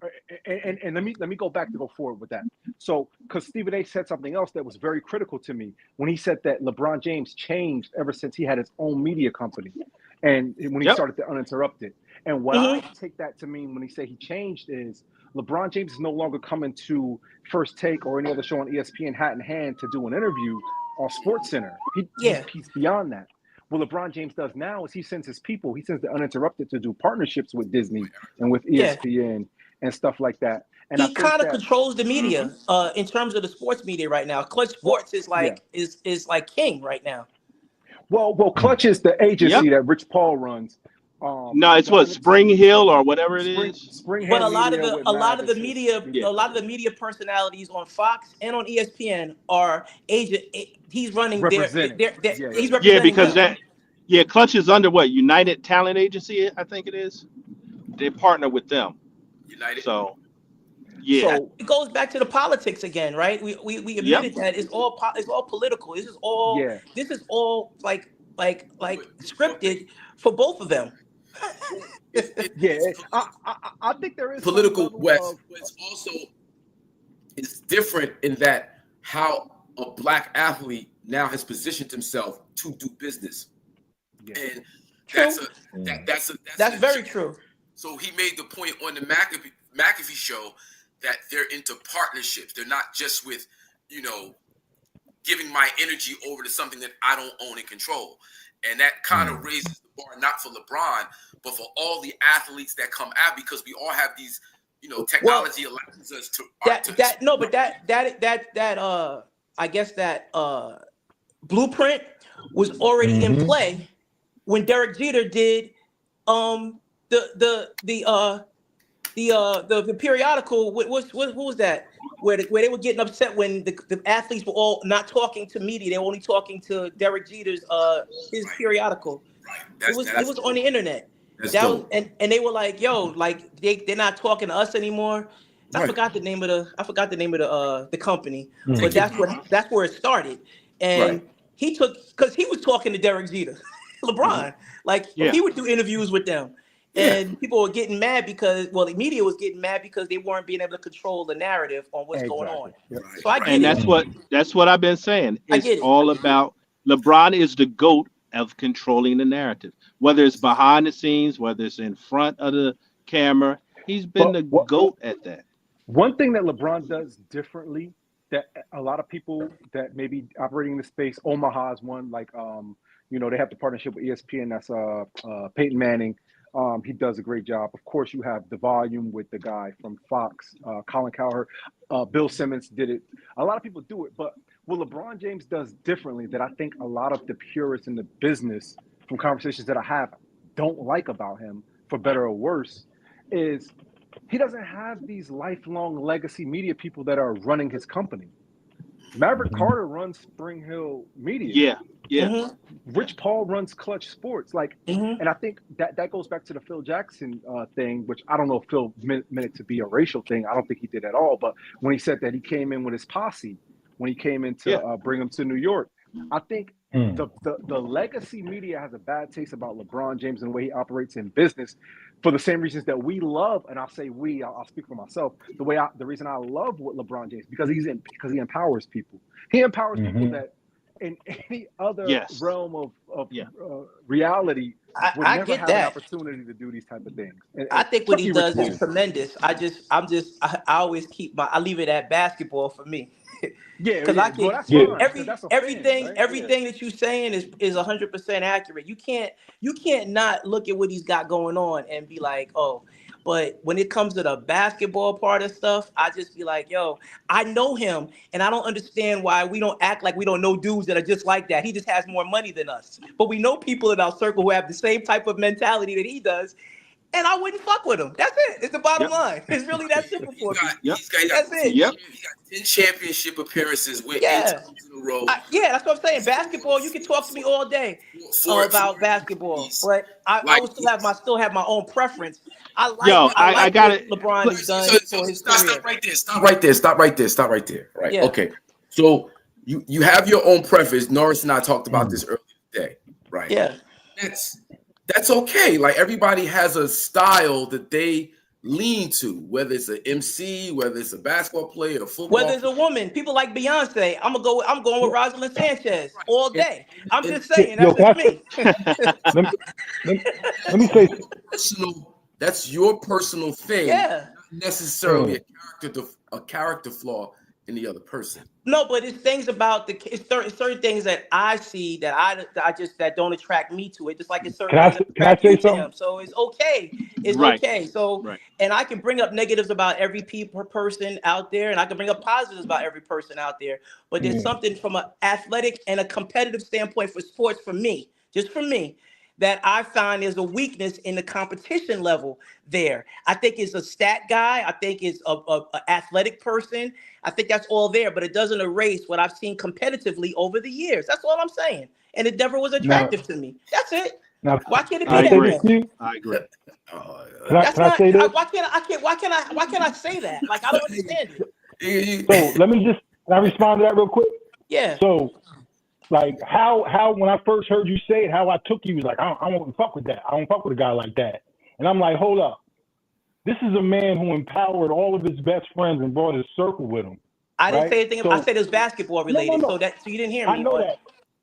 Speaker 4: and let me go back to go forward with that. So, because Stephen A. said something else that was very critical to me when he said that LeBron James changed ever since he had his own media company, and when he started the Uninterrupted. And what I take that to mean when he say he changed is LeBron James is no longer coming to First Take or any other show on ESPN hat in hand to do an interview on SportsCenter. He's beyond that. What LeBron James does now is he sends his people, he sends the Uninterrupted to do partnerships with Disney and with ESPN and stuff like that. And
Speaker 6: he kind of controls the media in terms of the sports media right now. Clutch Sports is like is like king right now.
Speaker 4: Well, Clutch is the agency that Rich Paul runs.
Speaker 5: No, it's what Spring Hill or whatever it is.
Speaker 4: Spring Hill.
Speaker 6: But a lot of the media personalities on Fox and on ESPN are agent. He's running he's representing
Speaker 5: because
Speaker 6: them.
Speaker 5: Clutch is under what, United Talent Agency, I think it is. They partner with them.
Speaker 1: United.
Speaker 5: So
Speaker 6: it goes back to the politics again, right? We admitted that it's all political. This is all like scripted for both of them.
Speaker 4: I think there is
Speaker 1: political West. It's different in that how a black athlete now has positioned himself to do business, and that's
Speaker 6: very true.
Speaker 1: So he made the point on the McAfee show that they're into partnerships. They're not just with, giving my energy over to something that I don't own and control. And that kind of raises the bar, not for LeBron, but for all the athletes that come out, because we all have these, technology allows us to.
Speaker 6: I guess that blueprint was already in play when Derek Jeter did the periodical. What was that? Where they were getting upset when the athletes were all not talking to media; they were only talking to Derek Jeter's his periodical. Right. It was on the internet. And they were like, "Yo, like they're not talking to us anymore." I forgot the name of the company, but that's where it started. And he took, because he was talking to Derek Jeter, LeBron, he would do interviews with them. And people were getting mad because, the media was getting mad because they weren't being able to control the narrative on what's going on.
Speaker 4: Yep.
Speaker 6: So I get it.
Speaker 5: That's what I've been saying. It's all about LeBron is the GOAT of controlling the narrative, whether it's behind the scenes, whether it's in front of the camera. He's been the GOAT at that.
Speaker 4: One thing that LeBron does differently that a lot of people that may be operating in the space, Omaha is one, they have the partnership with ESPN. That's Peyton Manning. He does a great job. Of course, you have The Volume with the guy from Fox, Colin Cowherd. Bill Simmons did it. A lot of people do it. But what LeBron James does differently that I think a lot of the purists in the business, from conversations that I have, don't like about him, for better or worse, is he doesn't have these lifelong legacy media people that are running his company. Maverick Carter runs Spring Hill Media. Rich Paul runs Clutch Sports. And I think that goes back to the Phil Jackson thing, which I don't know if Phil meant it to be a racial thing. I don't think he did at all. But when he said that he came in with his posse, when he came in to bring him to New York, I think the legacy media has a bad taste about LeBron James and the way he operates in business, for the same reasons that we love. And I'll say I'll speak for myself. The reason I love what LeBron James, because he empowers people. He empowers people that in any other realm of reality would never have an opportunity to do these type of things.
Speaker 6: I think what he does is tremendous. I always I leave it at basketball for me. Because everything that you're saying is 100% accurate. You can't not look at what he's got going on and be like, oh. But when it comes to the basketball part of stuff, I just be like, yo, I know him, and I don't understand why we don't act like we don't know dudes that are just like that. He just has more money than us. But we know people in our circle who have the same type of mentality that he does, and I wouldn't fuck with him. That's it. It's the bottom line. It's really that simple for me. That's it.
Speaker 1: He got 10 championship appearances with 8 times in a row.
Speaker 6: That's what I'm saying. Basketball, you can talk to me all day about basketball, but I would still have my own preference. I got it. LeBron has done for his career.
Speaker 1: Stop right there. Right. Yeah. Okay. So you have your own preference. Norris and I talked about this earlier today. Right.
Speaker 6: Yeah.
Speaker 1: That's okay. Like, everybody has a style that they lean to, whether it's an MC, whether it's a basketball player, a
Speaker 6: Whether
Speaker 1: football
Speaker 6: it's a
Speaker 1: player.
Speaker 6: woman, people like Beyonce, I'm going with Rosalind Sanchez all
Speaker 1: And,
Speaker 6: day. I'm
Speaker 1: and
Speaker 6: just saying,
Speaker 3: Yo,
Speaker 6: that's
Speaker 3: can
Speaker 6: just
Speaker 3: I say,
Speaker 6: me.
Speaker 3: let me, let me say,
Speaker 1: that's your personal thing,
Speaker 6: Yeah.
Speaker 1: not necessarily
Speaker 3: mm,
Speaker 1: a character flaw in the other person.
Speaker 6: No, but it's things about it's certain things that I see that I just that don't attract me to it. Just like it's certain things that
Speaker 3: can I
Speaker 6: attract you,
Speaker 3: say something?
Speaker 6: Tim. So it's okay. It's
Speaker 5: Right,
Speaker 6: okay. So
Speaker 5: right.
Speaker 6: and I can bring up negatives about every person out there, and I can bring up positives about every person out there. But there's
Speaker 3: Mm.
Speaker 6: something from an athletic and a competitive standpoint for sports, for me, just for me, that I find is a weakness in the competition level there. I think it's a stat guy. I think it's a athletic person. I think that's all there, but it doesn't erase what I've seen competitively over the years. That's all I'm saying. And it never was
Speaker 3: Now,
Speaker 6: attractive to me. That's it.
Speaker 3: now,
Speaker 6: Why can't it
Speaker 3: can
Speaker 6: be
Speaker 5: I
Speaker 3: I say
Speaker 6: that
Speaker 3: this
Speaker 5: agree.
Speaker 6: way?
Speaker 3: to you?
Speaker 5: I agree.
Speaker 6: That's
Speaker 3: Can I
Speaker 6: not.
Speaker 3: say this?
Speaker 6: Why can't I say that? Like I don't understand it.
Speaker 3: So let me just, can I respond to that real quick?
Speaker 6: Yeah.
Speaker 3: So, like, how when I first heard you say it, how I took you was like, I don't fuck with that. I don't fuck with a guy like that. And I'm like, hold up. This is a man who empowered all of his best friends and brought his circle with him,
Speaker 6: I didn't
Speaker 3: right?
Speaker 6: say anything. I
Speaker 3: So,
Speaker 6: said it was basketball related.
Speaker 3: no.
Speaker 6: So you didn't hear
Speaker 3: I
Speaker 6: me.
Speaker 3: know
Speaker 6: Or
Speaker 3: that.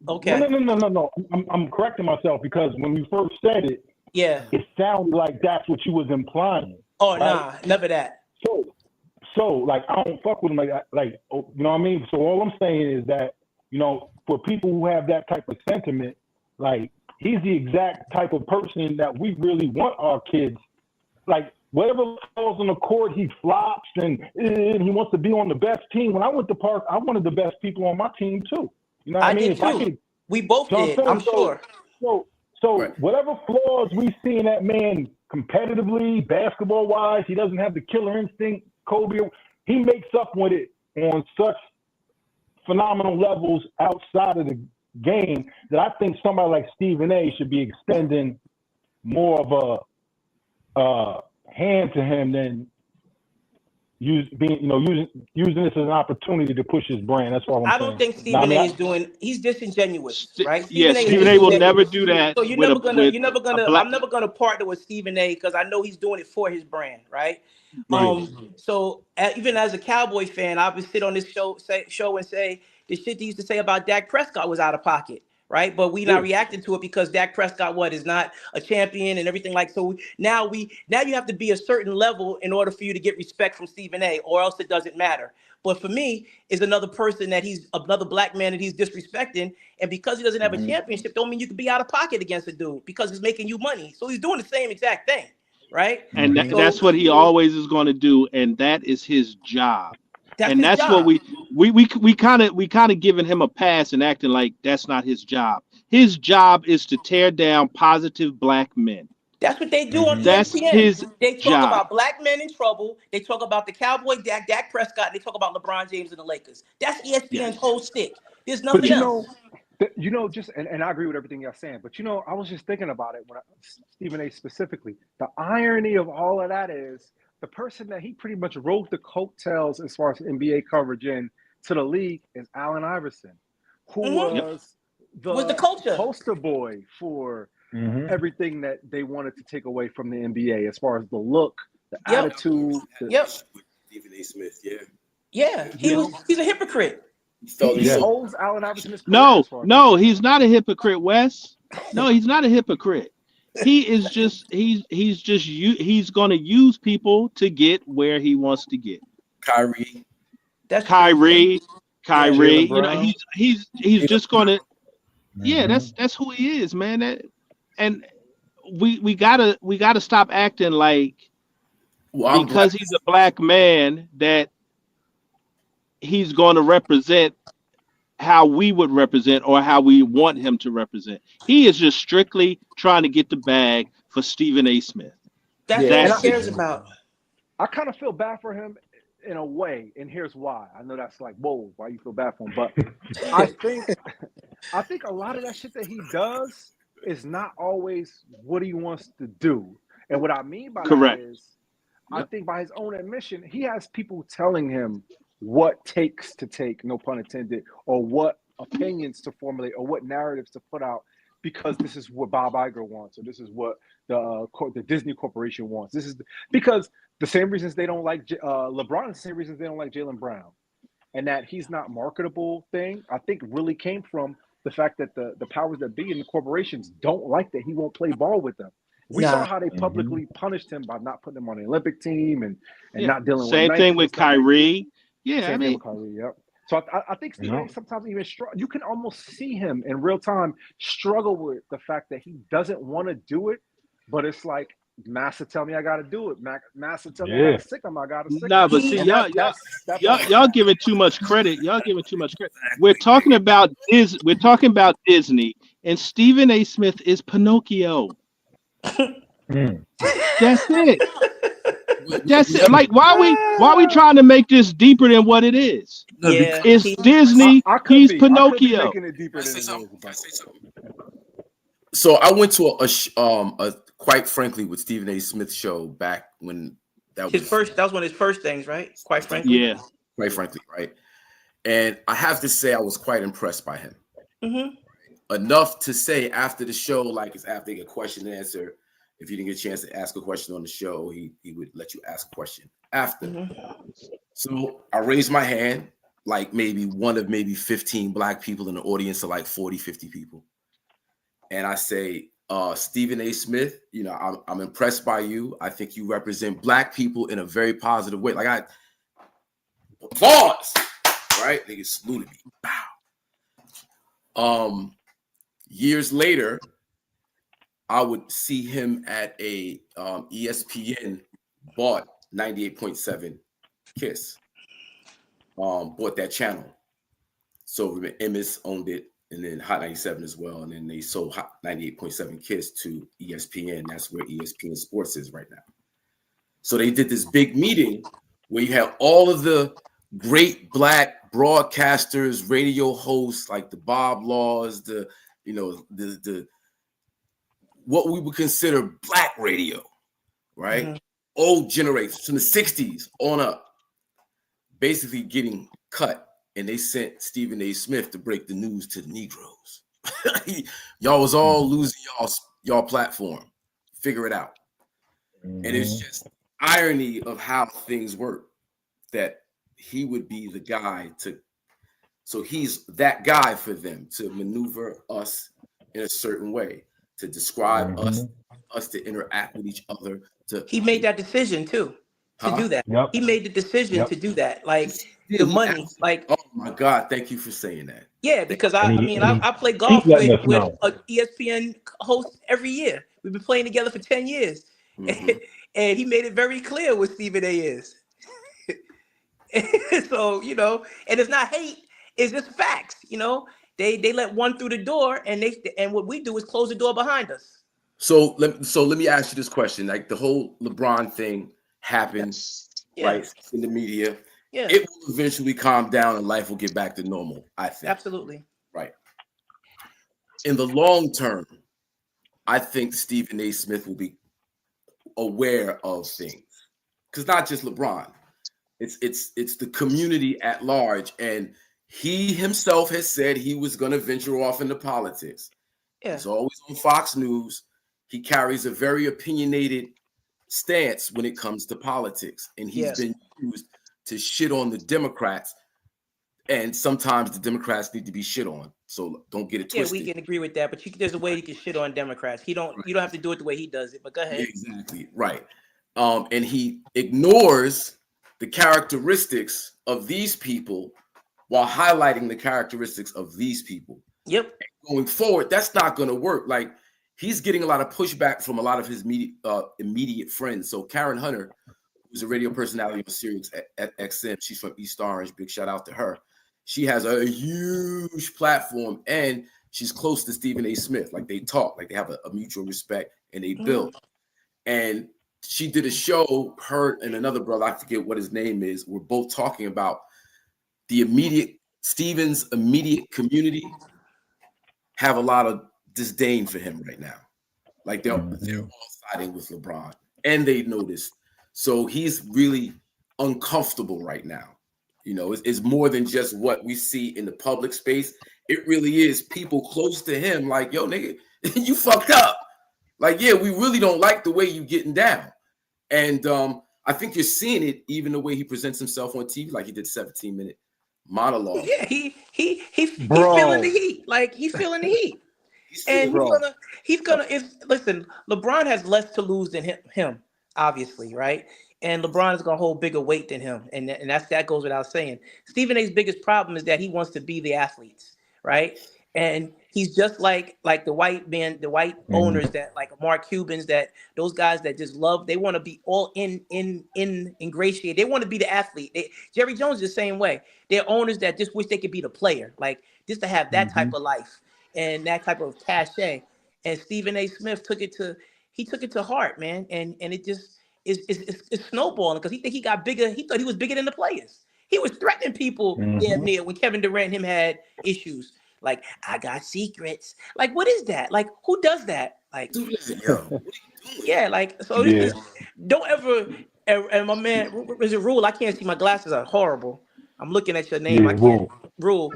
Speaker 6: okay.
Speaker 3: No. I'm correcting myself because when you first said it,
Speaker 6: Yeah.
Speaker 3: it sounded like that's what you was implying,
Speaker 6: Oh
Speaker 3: right?
Speaker 6: nah, never that.
Speaker 3: So like I don't fuck with him like you know what I mean. So all I'm saying is that for people who have that type of sentiment, like he's the exact type of person that we really want our kids. Like whatever falls on the court, he flops and he wants to be on the best team. When I went to Park, I wanted the best people on my team too. You know what
Speaker 6: I
Speaker 3: I mean?
Speaker 6: did
Speaker 3: If I
Speaker 6: too.
Speaker 3: could,
Speaker 6: We both
Speaker 3: so I'm
Speaker 6: did. I'm
Speaker 3: saying
Speaker 6: sure.
Speaker 3: so
Speaker 1: Right.
Speaker 3: whatever flaws we see in that man competitively, basketball wise, he doesn't have the killer instinct. Kobe, he makes up with it on such phenomenal levels outside of the game that I think somebody like Stephen A. should be extending more of a hand to him than using this as an opportunity to push his brand. That's all I'm
Speaker 6: I don't
Speaker 3: saying.
Speaker 6: think
Speaker 3: Now, I
Speaker 6: Stephen
Speaker 3: mean,
Speaker 6: A is doing. He's disingenuous, right?
Speaker 5: Yeah,
Speaker 6: Stephen A is
Speaker 5: Stephen A. will never
Speaker 6: disingenuous.
Speaker 5: do that
Speaker 6: So
Speaker 5: with
Speaker 6: you're never
Speaker 5: a
Speaker 6: gonna.
Speaker 5: black.
Speaker 6: I'm never gonna partner with Stephen A. because I know he's doing it for his brand, right?
Speaker 5: Right.
Speaker 6: So even as a Cowboy fan, I would sit on this show and say the shit they used to say about Dak Prescott was out of pocket, right? But we not
Speaker 3: yeah.
Speaker 6: reacting to it because Dak Prescott is not a champion and everything like so. Now you have to be a certain level in order for you to get respect from Stephen A. or else it doesn't matter. But for me, is another person that he's another black man that he's disrespecting, and because he doesn't have a
Speaker 3: Mm-hmm.
Speaker 6: championship, don't mean you can be out of pocket against a dude because he's making you money. So he's doing the same exact thing, right?
Speaker 5: And
Speaker 3: Mm-hmm.
Speaker 6: So
Speaker 5: that's what he always is going to do, and that is his job.
Speaker 6: that's
Speaker 5: And
Speaker 6: his
Speaker 5: that's what
Speaker 6: job.
Speaker 5: we kind of giving him a pass and acting like that's not his job. His job is to tear down positive black men.
Speaker 6: That's what they do on
Speaker 3: Mm-hmm.
Speaker 5: That's
Speaker 6: ESPN.
Speaker 5: his
Speaker 6: They talk
Speaker 5: job.
Speaker 6: about black men in trouble. They talk about the Cowboy Dak Prescott. They talk about LeBron James and the Lakers. That's ESPN's
Speaker 5: Yes.
Speaker 6: whole stick. There's
Speaker 4: But
Speaker 6: nothing else.
Speaker 4: just and I agree with everything y'all saying. But I was just thinking about it when Stephen A. specifically. The irony of all of that is the person that he pretty much rode the coattails as far as NBA coverage in to the league is Allen Iverson, who
Speaker 6: Hmm.
Speaker 5: Yep.
Speaker 4: was
Speaker 6: Was the
Speaker 4: the
Speaker 6: culture.
Speaker 4: poster boy for
Speaker 3: Mm-hmm.
Speaker 4: everything that they wanted to take away from the NBA as far as the look, the
Speaker 6: Yep.
Speaker 4: attitude,
Speaker 6: Yep.
Speaker 1: Stephen A. Smith, yeah.
Speaker 6: Yeah.
Speaker 4: you know,
Speaker 6: He's a hypocrite.
Speaker 1: He
Speaker 4: he,
Speaker 1: felt he
Speaker 4: he
Speaker 3: Yeah.
Speaker 1: sold.
Speaker 4: owes Allen Iverson his career
Speaker 5: No,
Speaker 4: as far as I'm
Speaker 5: no, he's
Speaker 4: concerned.
Speaker 5: not a hypocrite, Wes. No, he's not a hypocrite. He is just he's going to use people to get where he wants to get.
Speaker 1: Kyrie.
Speaker 6: That's true.
Speaker 5: Kyrie,
Speaker 6: Yeah.
Speaker 5: Kyrie,
Speaker 3: Jalen Brown.
Speaker 5: he's just going to yeah,
Speaker 3: Mm-hmm.
Speaker 5: that's who he is, man. And we gotta stop acting like
Speaker 1: Well, I'm
Speaker 5: because
Speaker 1: glad.
Speaker 5: he's a black man that he's going to represent how we would represent or how we want him to represent. He is just strictly trying to get the bag for Stephen A. Smith.
Speaker 6: That's
Speaker 4: Yeah,
Speaker 6: all
Speaker 4: and
Speaker 6: he
Speaker 5: That's it.
Speaker 6: cares about.
Speaker 4: I kind of feel bad for him in a way, and here's why. I know that's like, whoa, why you feel bad for him? But I think I think a lot of that shit that he does is not always what he wants to do. And what I mean by that
Speaker 5: Correct.
Speaker 4: is I
Speaker 5: Yep.
Speaker 4: think by his own admission, he has people telling him what takes to take, no pun intended, or what opinions to formulate or what narratives to put out because this is what Bob Iger wants, or this is what the Disney Corporation wants. This is because the same reasons they don't like LeBron is the same reasons they don't like Jaylen Brown, and that he's not marketable thing. I think really came from the fact that the powers that be and the corporations don't like that he won't play ball with them. We saw how they publicly punished him by not putting him on the Olympic team and not dealing with
Speaker 5: same thing with Kyrie. Yeah,
Speaker 4: same thing with Kyrie. Yep. So I think Stephen A. sometimes even you can almost see him in real time struggle with the fact that he doesn't want to do it, but it's like Massa tell me I got to do it. Massa tell me I got to sick him. I got to sick him.
Speaker 5: Nah, but see, y'all giving too much credit. Y'all giving too much credit. We're talking about Disney, and Stephen A. Smith is Pinocchio. That's it. That's it. Like, why are we trying to make this deeper than what it is?
Speaker 6: Yeah,
Speaker 5: it's Disney. He's Pinocchio.
Speaker 1: So I went to a quite frankly with Stephen A. Smith show back when that was
Speaker 6: one of his first things, right? Quite frankly,
Speaker 5: yeah.
Speaker 1: Quite frankly, right. And I have to say I was quite impressed by him. Enough to say after the show, like it's after a question and answer. If you didn't get a chance to ask a question on the show, he would let you ask a question after. So I raised my hand, like maybe one of 15 black people in the audience of like 40, 50 people. And I say, Stephen A. Smith, you know, I'm impressed by you. I think you represent black people in a very positive way. Like I applause, right? Niggas saluted me. Wow. Years later, I would see him at a ESPN bought 98.7 Kiss. Bought that channel. So Emmis owned it, and then Hot 97 as well. And then they sold Hot 98.7 Kiss to ESPN. That's where ESPN Sports is right now. So they did this big meeting where you have all of the great black broadcasters, radio hosts like the Bob Laws, the what we would consider black radio, right? Old generations from the 60s on up, basically getting cut. And they sent Stephen A. Smith to break the news to the Negroes. Y'all was all losing y'all platform. Figure it out. And it's just irony of how things work, that he would be the guy so he's that guy for them to maneuver us in a certain way, to describe us to interact with each other. He
Speaker 6: made that decision too, to do that. He made the decision to do that. Like the money, like,
Speaker 1: oh my God, thank you for saying that.
Speaker 6: Yeah, because I play golf with a ESPN host every year. We've been playing together for 10 years. And he made it very clear what Stephen A. is. So, you know, and it's not hate, it's just facts. You know, they let one through the door, and what we do is close the door behind us.
Speaker 1: So let me ask you this question. Like the whole LeBron thing happened, right, in the media.
Speaker 6: Yeah.
Speaker 1: It will eventually calm down and life will get back to normal, I think.
Speaker 6: Absolutely.
Speaker 1: Right. In the long term, I think Stephen A. Smith will be aware of things. Because not just LeBron. It's the community at large. And he himself has said he was going to venture off into politics.
Speaker 6: Yeah.
Speaker 1: He's always on Fox News. He carries a very opinionated stance when it comes to politics. And he's been used to shit on the Democrats. And sometimes the Democrats need to be shit on. So don't get it twisted.
Speaker 6: Yeah, we can agree with that. But there's a way you can shit on Democrats. You don't have to do it the way he does it. But go ahead.
Speaker 1: Exactly. Right. And he ignores the characteristics of these people while highlighting the characteristics of these people.
Speaker 6: Yep.
Speaker 1: And going forward, that's not going to work. Like, he's getting a lot of pushback from a lot of his immediate friends. So Karen Hunter, who's a radio personality on Sirius at XM, she's from East Orange. Big shout out to her. She has a huge platform, and she's close to Stephen A. Smith. Like, they talk, like they have a mutual respect, and they build. And she did a show, her and another brother, I forget what his name is. We're both talking about Stephen's immediate community have a lot of disdain for him right now. Like they're all siding with LeBron, and they noticed. So he's really uncomfortable right now. You know, it's more than just what we see in the public space. It really is people close to him like, yo, nigga, you fucked up. Like, yeah, we really don't like the way you getting down. And I think you're seeing it even the way he presents himself on TV, like he did 17-minute monologue.
Speaker 6: Yeah, he's feeling the
Speaker 4: Bro,
Speaker 6: heat. Like he's feeling the heat.
Speaker 1: He's
Speaker 6: And
Speaker 1: feeling
Speaker 4: bro.
Speaker 6: he's gonna if listen, LeBron has less to lose than him, obviously, right? And LeBron is gonna hold bigger weight than him. And that goes without saying. Stephen A's biggest problem is that he wants to be the athletes, right? And he's just like the white men, the white owners that like Mark Cubans, that those guys that just love, they want to be all ingratiated. They want to be the athlete. Jerry Jones is the same way. They're owners that just wish they could be the player, like just to have that type of life and that type of cachet. And Stephen A. Smith took it to heart, man. And it just is snowballing because he think he got bigger. He thought he was bigger than the players. He was threatening people damn near when Kevin Durant and him had issues. Like, I got secrets. Like, what is that? Like, who does that? Like,
Speaker 1: yo, what are you doing?
Speaker 6: yeah, like, so this is, don't ever, and my man, is it Rule? I can't see, my glasses are horrible. I'm looking at your name. I can't. Rule.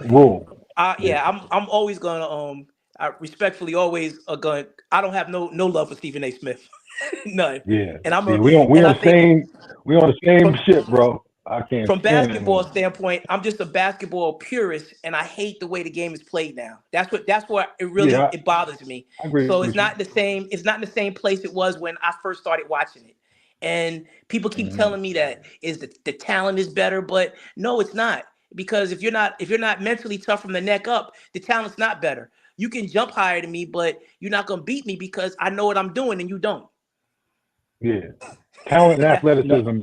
Speaker 6: Yeah, I'm always gonna I respectfully always going. I don't have no love for Stephen A. Smith, none.
Speaker 3: Yeah.
Speaker 6: And I'm
Speaker 3: we on the same ship, bro. I can't.
Speaker 6: From basketball standpoint, I'm just a basketball purist, and I hate the way the game is played now. That's what it really it bothers me.
Speaker 3: I agree
Speaker 6: So
Speaker 3: with
Speaker 6: it's not the same. It's not in the same place it was when I first started watching it. And people keep telling me that is the talent is better, but no, it's not. Because if you're not mentally tough from the neck up, the talent's not better. You can jump higher than me, but you're not gonna beat me because I know what I'm doing and you don't.
Speaker 3: Yeah. Talent and athleticism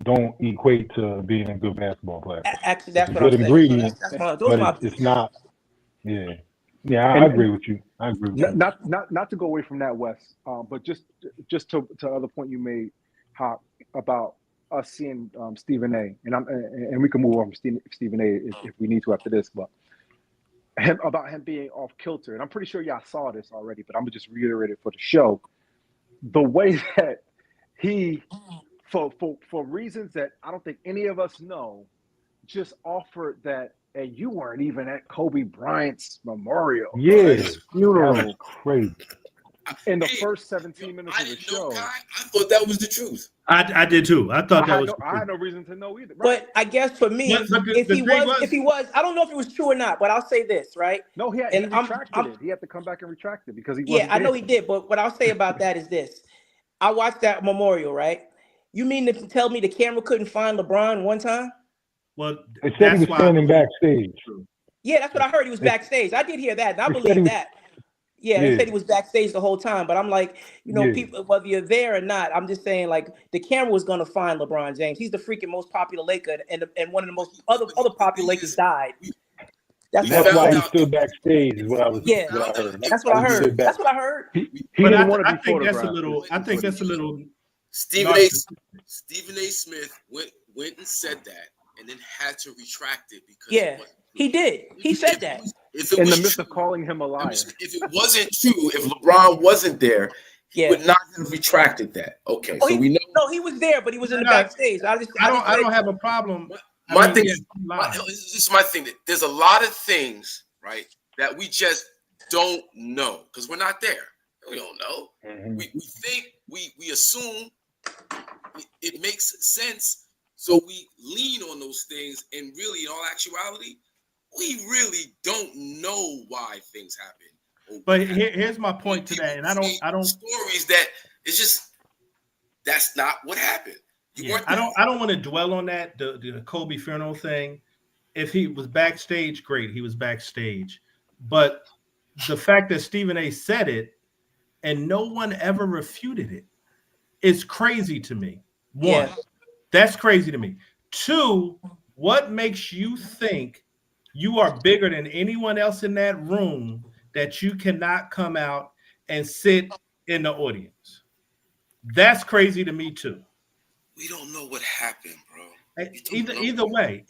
Speaker 3: don't equate to being a good basketball player.
Speaker 6: Actually, that's
Speaker 3: It's a
Speaker 6: what
Speaker 3: good
Speaker 6: I'm saying.
Speaker 3: ingredient,
Speaker 6: But
Speaker 3: it's not. Yeah. Yeah, I agree with you. I agree with you.
Speaker 4: Not to go away from that, Wes, but just to other point you made, Hawk, about us seeing Stephen A. And we can move on from Stephen A. if we need to after this, but about him being off kilter, and I'm pretty sure y'all saw this already, but I'm gonna just reiterate it for the show. The way that he, for reasons that I don't think any of us know, just offered that, and you weren't even at Kobe Bryant's memorial, his funeral.
Speaker 3: That was crazy.
Speaker 4: In the first 17 minutes of the show.
Speaker 1: I thought that was the truth.
Speaker 2: I did too. I thought that was.
Speaker 4: I had no reason to know either.
Speaker 6: Right? But I guess for me, if he was, I don't know if it was true or not. But I'll say this, right?
Speaker 4: No, he retracted it. He had to come back and retract it because he wasn't.
Speaker 6: Yeah, I know he did. But what I'll say about that is this: I watched that memorial, right? You mean to tell me the camera couldn't find LeBron one time?
Speaker 2: Well,
Speaker 3: they said he was standing backstage.
Speaker 6: Yeah, that's what I heard. He was backstage. I did hear that, and I believe that. Yeah, they said he was backstage the whole time. But I'm like, people, whether you're there or not, I'm just saying, like, the camera was going to find LeBron James. He's the freaking most popular Laker, and one of the most other popular Lakers died.
Speaker 3: That's why he stood backstage. Is what I was.
Speaker 6: Yeah, that's what I heard. That's what I heard.
Speaker 4: He didn't want to be
Speaker 2: photographed. I think that's a little. Stephen A.
Speaker 1: Smith went and said that, and then had to retract it because
Speaker 6: he did. He said that.
Speaker 1: If it
Speaker 4: in
Speaker 1: was
Speaker 4: the midst
Speaker 1: true,
Speaker 4: of calling him a liar.
Speaker 1: If it wasn't true, if LeBron wasn't there, he would not have retracted that. Okay, so we know.
Speaker 6: No, he was there, but he was in the backstage. I
Speaker 2: don't have a problem.
Speaker 1: This is my thing. That there's a lot of things, right, that we just don't know because we're not there. We don't know. Mm-hmm. We think, we assume it makes sense, so we lean on those things, and really, in all actuality, we really don't know why things happen.
Speaker 2: But here's my point to that, and I don't
Speaker 1: stories that it's just that's not what happened.
Speaker 2: I don't want to dwell on that the Kobe funeral thing. If he was backstage, great, he was backstage. But the fact that Stephen A. said it and no one ever refuted it is crazy to me. One, that's crazy to me. Two, what makes you think you are bigger than anyone else in that room that you cannot come out and sit in the audience? That's crazy to me too.
Speaker 1: We don't know what happened, bro.
Speaker 2: Either way,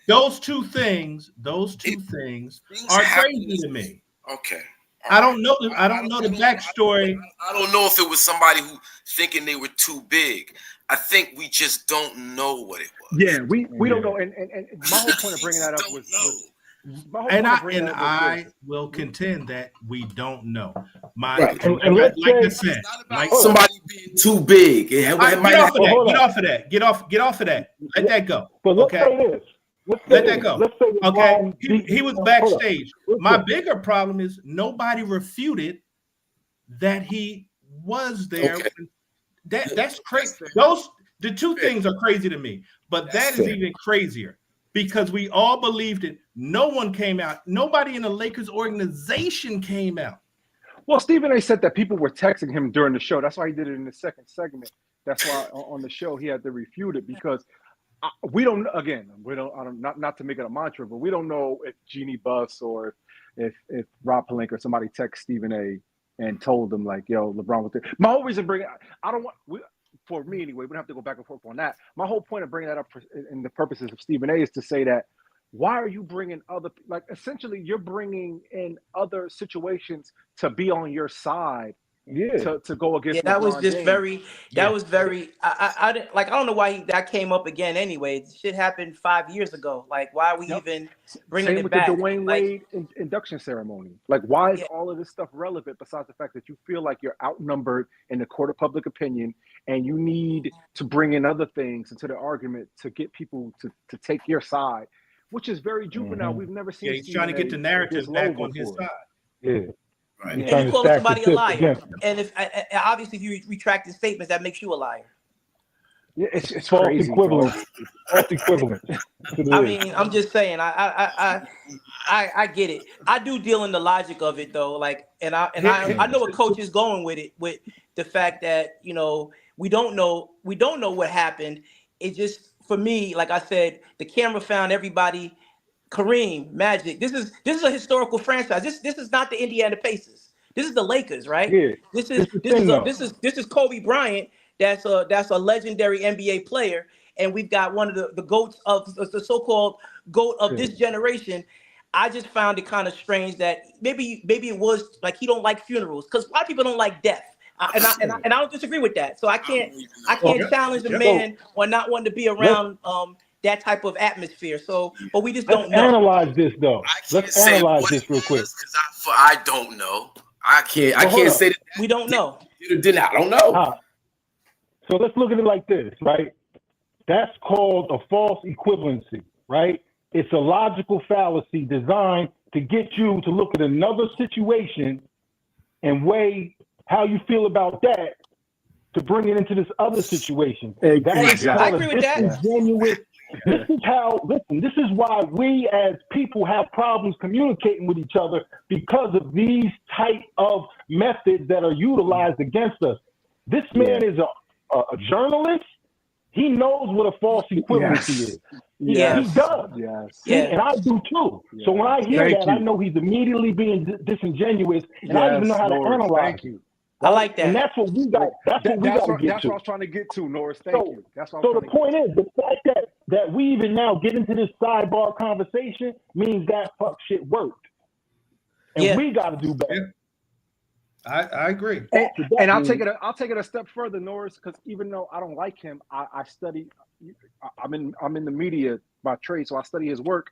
Speaker 2: those two things are crazy to me.
Speaker 1: Okay.
Speaker 2: I don't know the backstory.
Speaker 1: I don't know if it was somebody who thinking they were too big. I think we just don't know what it was.
Speaker 4: Yeah, we don't know. And my whole point of bringing that up was
Speaker 2: I will contend that we don't know.
Speaker 7: Right.
Speaker 3: And let's
Speaker 2: like I
Speaker 3: say,
Speaker 2: said, like
Speaker 7: Somebody being too big. Get off
Speaker 2: of that. Get off of that. Let that go.
Speaker 3: but let's
Speaker 2: Okay.
Speaker 3: say this.
Speaker 2: Let that go.
Speaker 3: Let's say
Speaker 2: Okay. He was backstage. My bigger problem is nobody refuted that he was there.
Speaker 7: Okay.
Speaker 2: That's crazy. The two things are crazy to me, but that is even crazier because we all believed it. No one came out. Nobody in the Lakers organization came out.
Speaker 4: Well, Stephen A. said that people were texting him during the show. That's why he did it in the second segment. That's why on the show he had to refute it because we don't. Not to make it a mantra, but we don't know if Jeannie Buss or if Rob Pelinka or somebody texted Stephen A. and told him like, "Yo, LeBron was there." My whole reason for me anyway, we don't have to go back and forth on that. My whole point of bringing that up in the purposes of Stephen A. is to say that why are you bringing essentially you're bringing in other situations to be on your side to go against.
Speaker 6: Yeah, that
Speaker 4: LeBron
Speaker 6: was just
Speaker 4: James.
Speaker 6: very. That was very. I didn't like. I don't know why that came up again. Anyway, this shit happened 5 years ago. Like, why are we even bringing
Speaker 4: Same
Speaker 6: it
Speaker 4: with
Speaker 6: back?
Speaker 4: the Dwayne Wade induction ceremony. Like, why is all of this stuff relevant besides the fact that you feel like you're outnumbered in the court of public opinion, and you need to bring in other things into the argument to get people to take your side, which is very juvenile. We've never seen.
Speaker 2: Yeah, he's trying to get the narrative back on his side.
Speaker 3: Yeah.
Speaker 7: Right.
Speaker 6: And you call somebody a liar. And if obviously if you retract the statements, that makes you a liar.
Speaker 4: Yeah, it's
Speaker 3: false
Speaker 4: crazy,
Speaker 3: equivalent. False equivalent.
Speaker 6: I mean, I'm just saying. I get it. I do deal in the logic of it though. Like, and I know what coach is going with it, with the fact that we don't know what happened. It just, for me, like I said, the camera found everybody. Kareem, Magic. This is a historical franchise. This is not the Indiana Pacers. This is the Lakers, right?
Speaker 3: Yeah.
Speaker 6: This is Kobe Bryant. That's a legendary NBA player, and we've got one of the goats of the so-called goat of this generation. I just found it kind of strange that maybe it was like he don't like funerals because a lot of people don't like death. And I don't disagree with that. So I can't challenge the man on not wanting to be around that type of atmosphere. So, but we just don't know.
Speaker 3: Analyze this though. Let's analyze this real quick.
Speaker 7: I don't know. I can't say that.
Speaker 6: We don't know.
Speaker 7: I don't know.
Speaker 3: So let's look at it like this, right? That's called a false equivalency, right? It's a logical fallacy designed to get you to look at another situation and weigh how you feel about that to bring it into this other situation.
Speaker 4: Exactly.
Speaker 6: I agree with that.
Speaker 3: This is why we as people have problems communicating with each other because of these type of methods that are utilized against us. This man is a journalist. He knows what a false equivalency is. He does.
Speaker 4: Yes.
Speaker 3: Yeah. And I do too.
Speaker 4: Yes.
Speaker 3: So when I hear
Speaker 4: Thank
Speaker 3: that,
Speaker 4: you.
Speaker 3: I know he's immediately being disingenuous, and I don't even know how to analyze.
Speaker 4: Thank you.
Speaker 6: I like that.
Speaker 3: And that's what we got. That's what we got to get
Speaker 4: That's
Speaker 3: to.
Speaker 4: what I was trying to get to, Norris. Thank you. That's what
Speaker 3: So the point is, the fact that we even now get into this sidebar conversation means that fuck shit worked, and we got to do better.
Speaker 2: I agree.
Speaker 4: And I'll take it a step further, Norris, because even though I don't like him, I study. I'm in the media by trade, so I study his work.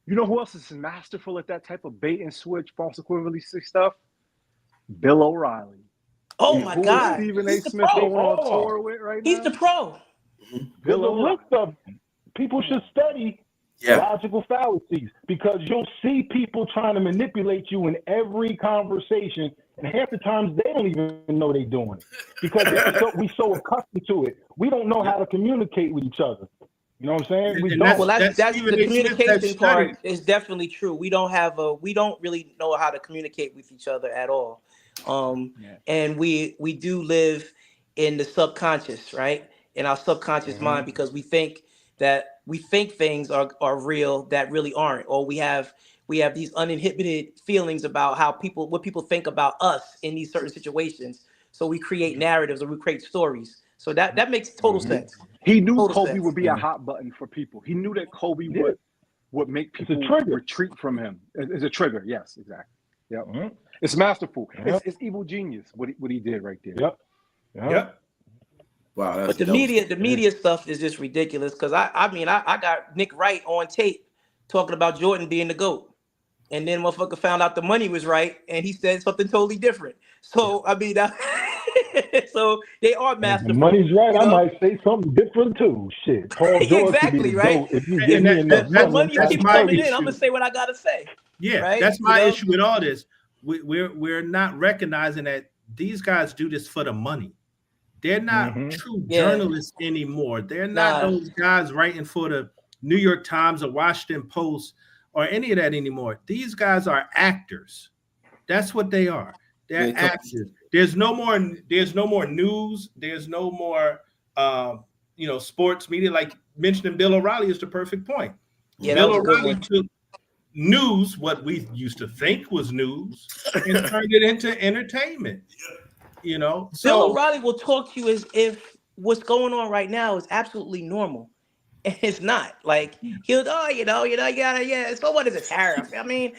Speaker 4: You know who else is masterful at that type of bait and switch, false equivalency stuff? Bill O'Reilly.
Speaker 6: Oh my God!
Speaker 4: Stephen A. Smith going on tour with right now.
Speaker 6: He's the pro.
Speaker 3: There's a list of people should study logical fallacies because you'll see people trying to manipulate you in every conversation, and half the times they don't even know they're doing it because we're so accustomed to it. We don't know how to communicate with each other. You know what I'm saying? We don't.
Speaker 6: Well, that's the communication part is definitely true. We don't really know how to communicate with each other at all. And we do live in the subconscious, right? In our subconscious mind, because we think things are real that really aren't, or we have these uninhibited feelings about what people think about us in these certain situations. So we create narratives or we create stories. So that makes total sense.
Speaker 4: He knew Kobe would be a hot button for people. He knew that Kobe would make people retreat from him. It's a trigger. Yes, exactly. Yep. Mm-hmm. It's masterful. Yep. It's evil genius what he did right there.
Speaker 2: Yep.
Speaker 7: Wow.
Speaker 6: But the media stuff is just ridiculous because I got Nick Wright on tape talking about Jordan being the GOAT. And then motherfucker found out the money was right, and he said something totally different. So I mean, so they are
Speaker 3: If the
Speaker 6: masterful.
Speaker 3: money's right,
Speaker 6: You
Speaker 3: I
Speaker 6: know,
Speaker 3: might say something different too. Shit, Paul George could be the
Speaker 6: exactly right.
Speaker 3: GOAT if you
Speaker 2: And
Speaker 3: give me enough
Speaker 6: The
Speaker 3: money.
Speaker 6: money
Speaker 3: I'm
Speaker 6: keeps
Speaker 2: my
Speaker 6: coming in. I'm
Speaker 2: issue.
Speaker 6: gonna say what I gotta say.
Speaker 2: Yeah,
Speaker 6: Right?
Speaker 2: that's my
Speaker 6: You know?
Speaker 2: issue with all this. We're not recognizing that these guys do this for the money. They're not true
Speaker 6: Yeah.
Speaker 2: journalists anymore. They're not
Speaker 6: Nah.
Speaker 2: those guys writing for the New York Times or Washington Post or any of that anymore. These guys are actors. That's what they are. They're actors. There's no more news. There's no more sports media. Like mentioning Bill O'Reilly is the perfect point.
Speaker 6: Yeah, that
Speaker 2: Bill
Speaker 6: was a good
Speaker 2: O'Reilly
Speaker 6: one.
Speaker 2: took news, what we used to think was news, and turned it into entertainment.
Speaker 6: Bill
Speaker 2: So
Speaker 6: O'Reilly will talk to you as if what's going on right now is absolutely normal. And it's not. Like he'll, you gotta, yeah. So what is a tariff? I mean,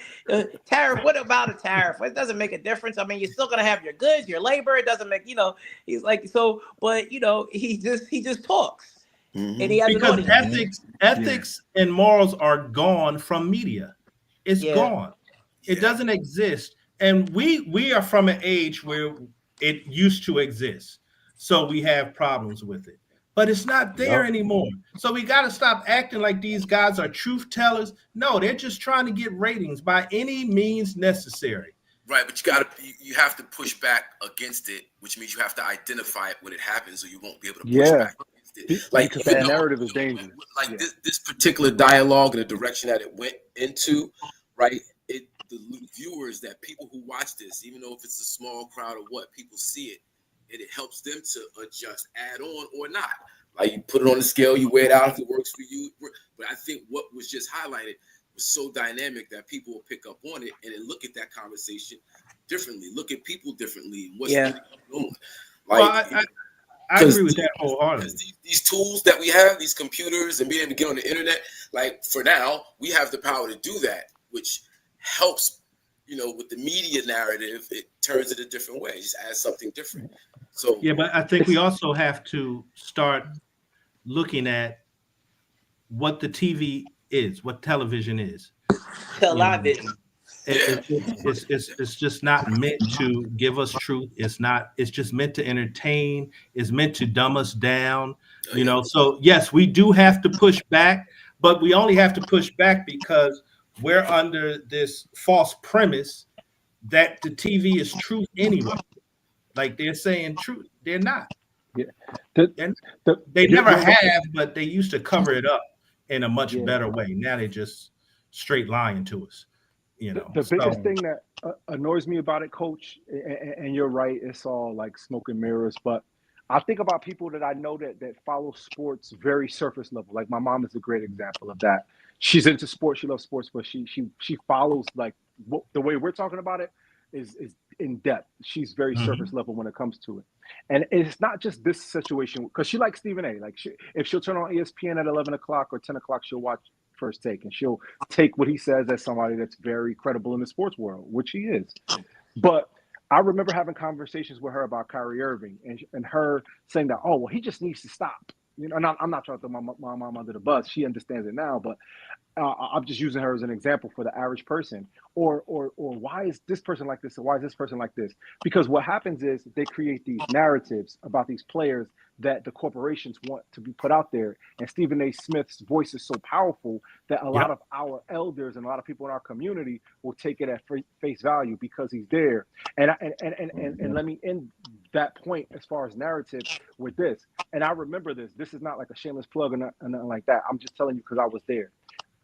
Speaker 6: tariff. What about a tariff? It doesn't make a difference. I mean, you're still gonna have your goods, your labor. It doesn't make, He's like so, but he just talks, and he has an
Speaker 2: because
Speaker 6: audience.
Speaker 2: ethics and morals are gone from media. It's
Speaker 6: Yeah.
Speaker 2: gone. It doesn't exist. And we are from an age where it used to exist. So we have problems with it. But it's not there anymore. So we got to stop acting like these guys are truth tellers. No, they're just trying to get ratings by any means necessary.
Speaker 7: Right, but you have to push back against it, which means you have to identify it when it happens, or you won't be able to push back against it. Like
Speaker 4: because that narrative is dangerous.
Speaker 7: Like this particular dialogue and the direction that it went into, right? The viewers, that people who watch this, even though if it's a small crowd or what, people see it, and it helps them to adjust, add on or not. Like you put it on the scale, you weigh it out if it works for you. But I think what was just highlighted was so dynamic that people will pick up on it and then look at that conversation differently, look at people differently. What's going on? Like,
Speaker 2: I agree with that wholeheartedly.
Speaker 7: These tools that we have, these computers, and being able to get on the internet, like for now, we have the power to do that, which helps. With the media narrative, it turns it a different way. It just adds something different. So
Speaker 2: yeah, but I think we also have to start looking at what the TV is, what television is.
Speaker 6: Television.
Speaker 2: It's just not meant to give us truth. It's just meant to entertain. It's meant to dumb us down. So yes, we do have to push back, but we only have to push back because we're under this false premise that the TV is truth anyway. Like they're saying truth. They're not.
Speaker 4: Yeah.
Speaker 2: They never have, but they used to cover it up in a much better way. Now they're just straight lying to us.
Speaker 4: The biggest thing that annoys me about it, Coach, and you're right, it's all like smoke and mirrors, but I think about people that I know that follow sports very surface level. Like my mom is a great example of that. She's into sports, she loves sports, but she follows like the way we're talking about it is in depth. She's very surface level when it comes to it. And it's not just this situation, because she likes Stephen A. Like if she'll turn on ESPN at 11 o'clock or 10 o'clock, she'll watch First Take, and she'll take what he says as somebody that's very credible in the sports world, which he is. But I remember having conversations with her about Kyrie Irving and her saying that, oh, well, he just needs to stop. And I'm not trying to throw my mom under the bus. She understands it now, but I'm just using her as an example for the average person. Or why is this person like this? Or why is this person like this? Because what happens is they create these narratives about these players that the corporations want to be put out there. And Stephen A. Smith's voice is so powerful that a lot of our elders and a lot of people in our community will take it at face value because he's there. And let me end that point as far as narrative with this. And I remember this. This is not like a shameless plug or nothing like that. I'm just telling you because I was there.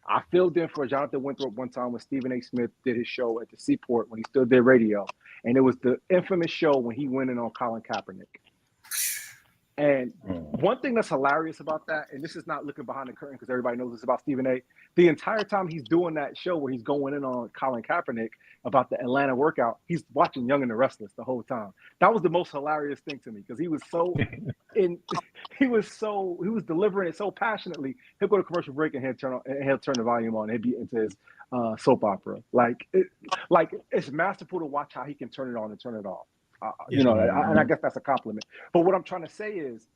Speaker 4: I filled in for Jonathan Winthrop one time when Stephen A. Smith did his show at the Seaport when he still did radio. And it was the infamous show when he went in on Colin Kaepernick. And one thing that's hilarious about that, and this is not looking behind the curtain because everybody knows this about Stephen A., the entire time he's doing that show where he's going in on Colin Kaepernick about the Atlanta workout, he's watching Young and the Restless the whole time. That was the most hilarious thing to me because he was so he was delivering it so passionately. He'll go to commercial break and he'll turn the volume on. He'll be into his soap opera. Like it's masterful to watch how he can turn it on and turn it off. And I guess that's a compliment. But what I'm trying to say is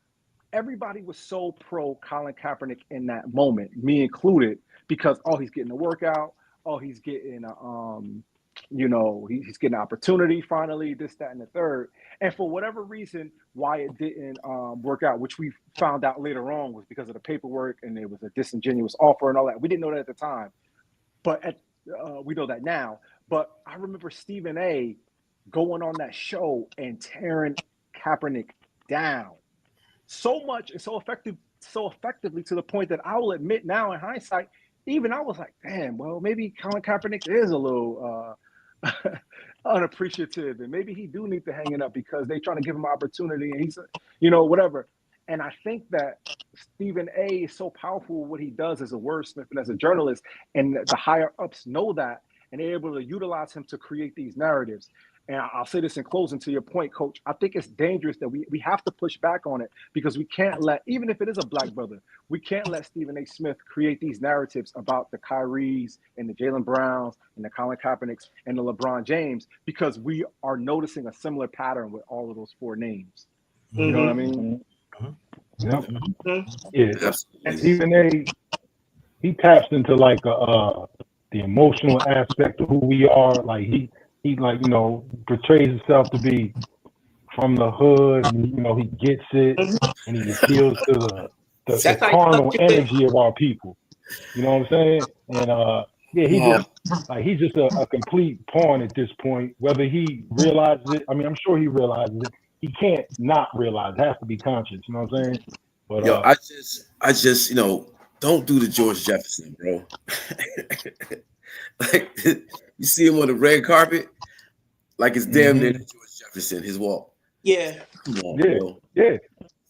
Speaker 4: everybody was so pro Colin Kaepernick in that moment, me included, because he's getting a workout, he's getting he's getting an opportunity finally, this, that, and the third. And for whatever reason, why it didn't work out, which we found out later on, was because of the paperwork and it was a disingenuous offer and all that. We didn't know that at the time, but we know that now. But I remember Stephen A. going on that show and tearing Kaepernick down so much and so effectively to the point that I will admit now in hindsight, even I was like, damn, well, maybe Colin Kaepernick is a little unappreciative, and maybe he do need to hang it up because they trying to give him an opportunity and he's, whatever. And I think that Stephen A. is so powerful what he does as a wordsmith and as a journalist, and the higher ups know that, and they're able to utilize him to create these narratives. And I'll say this in closing to your point, Coach. I think it's dangerous that we have to push back on it, because we can't let, even if it is a black brother, we can't let Stephen A. Smith create these narratives about the Kyries and the Jaylen Browns and the Colin Kaepernicks and the LeBron James, because we are noticing a similar pattern with all of those four names.
Speaker 6: Mm-hmm.
Speaker 4: You know what I mean?
Speaker 3: Yep.
Speaker 6: Mm-hmm.
Speaker 3: Yeah. And Stephen A., he taps into like the emotional aspect of who we are. Like he like, portrays himself to be from the hood, and he gets it, and he appeals to the carnal energy of our people. You know what I'm saying? And he's just a complete pawn at this point. Whether he realizes it, I mean, I'm sure he realizes it. He can't not realize it. It has to be conscious. You know what I'm saying? But
Speaker 7: I just don't do the George Jefferson, bro. Like, you see him on the red carpet, like it's damn near George Jefferson, his walk.
Speaker 6: Yeah.
Speaker 7: Come on, bro.
Speaker 3: Yeah.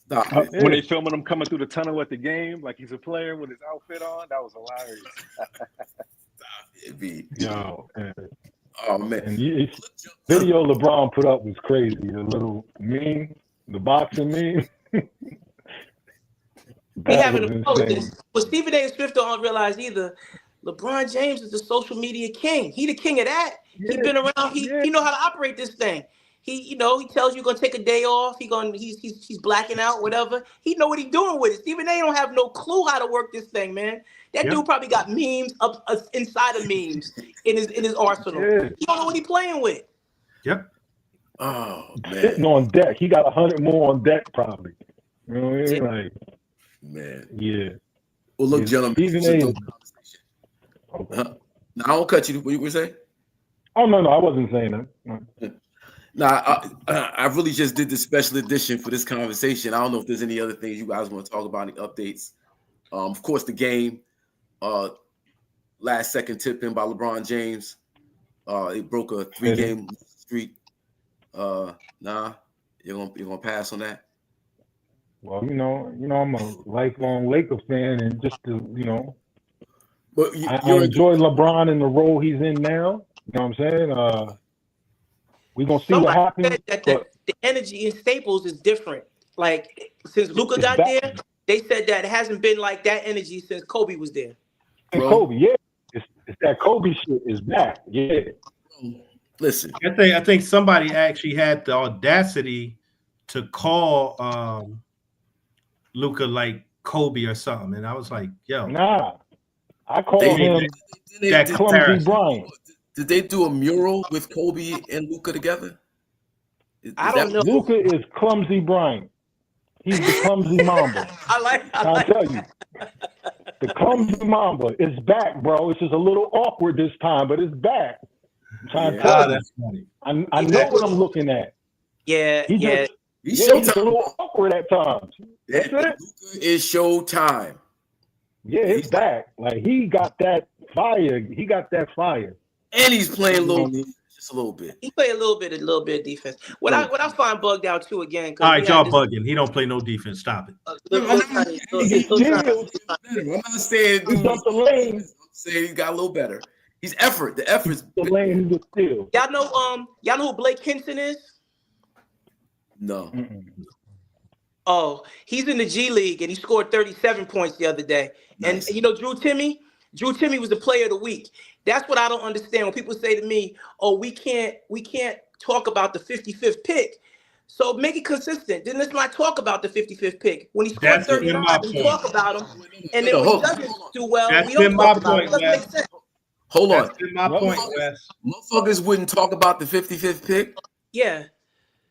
Speaker 7: Stop it.
Speaker 4: When they filming him coming through the tunnel at the game, like he's a player with his outfit on, that was hilarious.
Speaker 7: Stop it, B.
Speaker 3: Yo,
Speaker 7: Oh man.
Speaker 3: and video LeBron put up was crazy. The little meme, the boxing meme.
Speaker 6: We haven't approached this. But Stephen A. Smith don't realize either. LeBron James is the social media king. He the king of that. Yeah. He been around. He know how to operate this thing. He tells you gonna take a day off. He's blacking out, whatever. He know what he's doing with it. Stephen A. don't have no clue how to work this thing, man. That dude probably got memes up inside of memes in his arsenal. Yeah. He don't know what he's playing with.
Speaker 2: Yep.
Speaker 7: Oh man.
Speaker 3: Sitting on deck. He got 100 more on deck probably. You know what I mean? Like,
Speaker 7: man.
Speaker 3: Yeah.
Speaker 7: Well, look, gentlemen.
Speaker 3: Stephen A.
Speaker 7: Okay. Now, I won't cut you. What you were saying?
Speaker 3: Oh no, I wasn't saying that.
Speaker 7: Nah, I really just did the special edition for this conversation. I don't know if there's any other things you guys want to talk about, any updates. Of course, the game, last second tip in by LeBron James. It broke a 3-game streak. Nah, you're gonna pass on that.
Speaker 3: Well, I'm a lifelong Laker fan, and just to,
Speaker 7: but
Speaker 3: I enjoy LeBron in the role he's in now. You know what I'm saying? We're gonna see what happens.
Speaker 6: That the energy in Staples is different. Like since Luka got there, they said that it hasn't been like that energy since Kobe was there.
Speaker 3: And Kobe, yeah, it's that Kobe shit is back. Yeah.
Speaker 7: Listen,
Speaker 2: I think somebody actually had the audacity to call Luka like Kobe or something, and I was like, "Yo,
Speaker 3: nah." I call him that clumsy Bryant.
Speaker 7: Did they do a mural with Kobe and Luka together?
Speaker 6: I don't know.
Speaker 3: Luka is clumsy Bryant. He's the clumsy Mamba. I'll tell you. The clumsy Mamba is back, bro. It's just a little awkward this time, but it's back. I'm trying to tell you.
Speaker 2: That's funny.
Speaker 3: I know what I'm looking at.
Speaker 6: Yeah,
Speaker 7: He's
Speaker 3: a little awkward at times. That's it.
Speaker 7: Luka is showtime.
Speaker 3: Yeah, it's back. Like he got that fire. He got that fire.
Speaker 7: And he's playing just a little bit.
Speaker 6: He play a little bit of defense. What I find bugged out too again.
Speaker 2: All right, y'all bugging. He don't play no defense. Stop it.
Speaker 7: I'm not saying I'm saying he got a little better. He's effort. The effort's
Speaker 3: the lane was still.
Speaker 6: Y'all know who Blake Hinson is?
Speaker 7: No.
Speaker 6: Oh, he's in the G League and he scored 37 points the other day. Nice. And Drew Timme was the player of the week. That's what I don't understand when people say to me, "Oh, we can't talk about the 55th pick." So make it consistent. Then let's not talk about the 55th pick. When he scored
Speaker 2: That's been
Speaker 6: 39,
Speaker 2: my
Speaker 6: we
Speaker 2: point.
Speaker 6: talk about him. And then when he doesn't do well,
Speaker 2: That's
Speaker 6: we don't
Speaker 2: been
Speaker 6: talk
Speaker 2: my
Speaker 6: about
Speaker 2: point,
Speaker 6: it. Let's
Speaker 2: Wes.
Speaker 6: make sense.
Speaker 7: Hold on.
Speaker 2: That's been my point, Wes.
Speaker 7: Motherfuckers wouldn't talk about the 55th pick
Speaker 6: Yeah.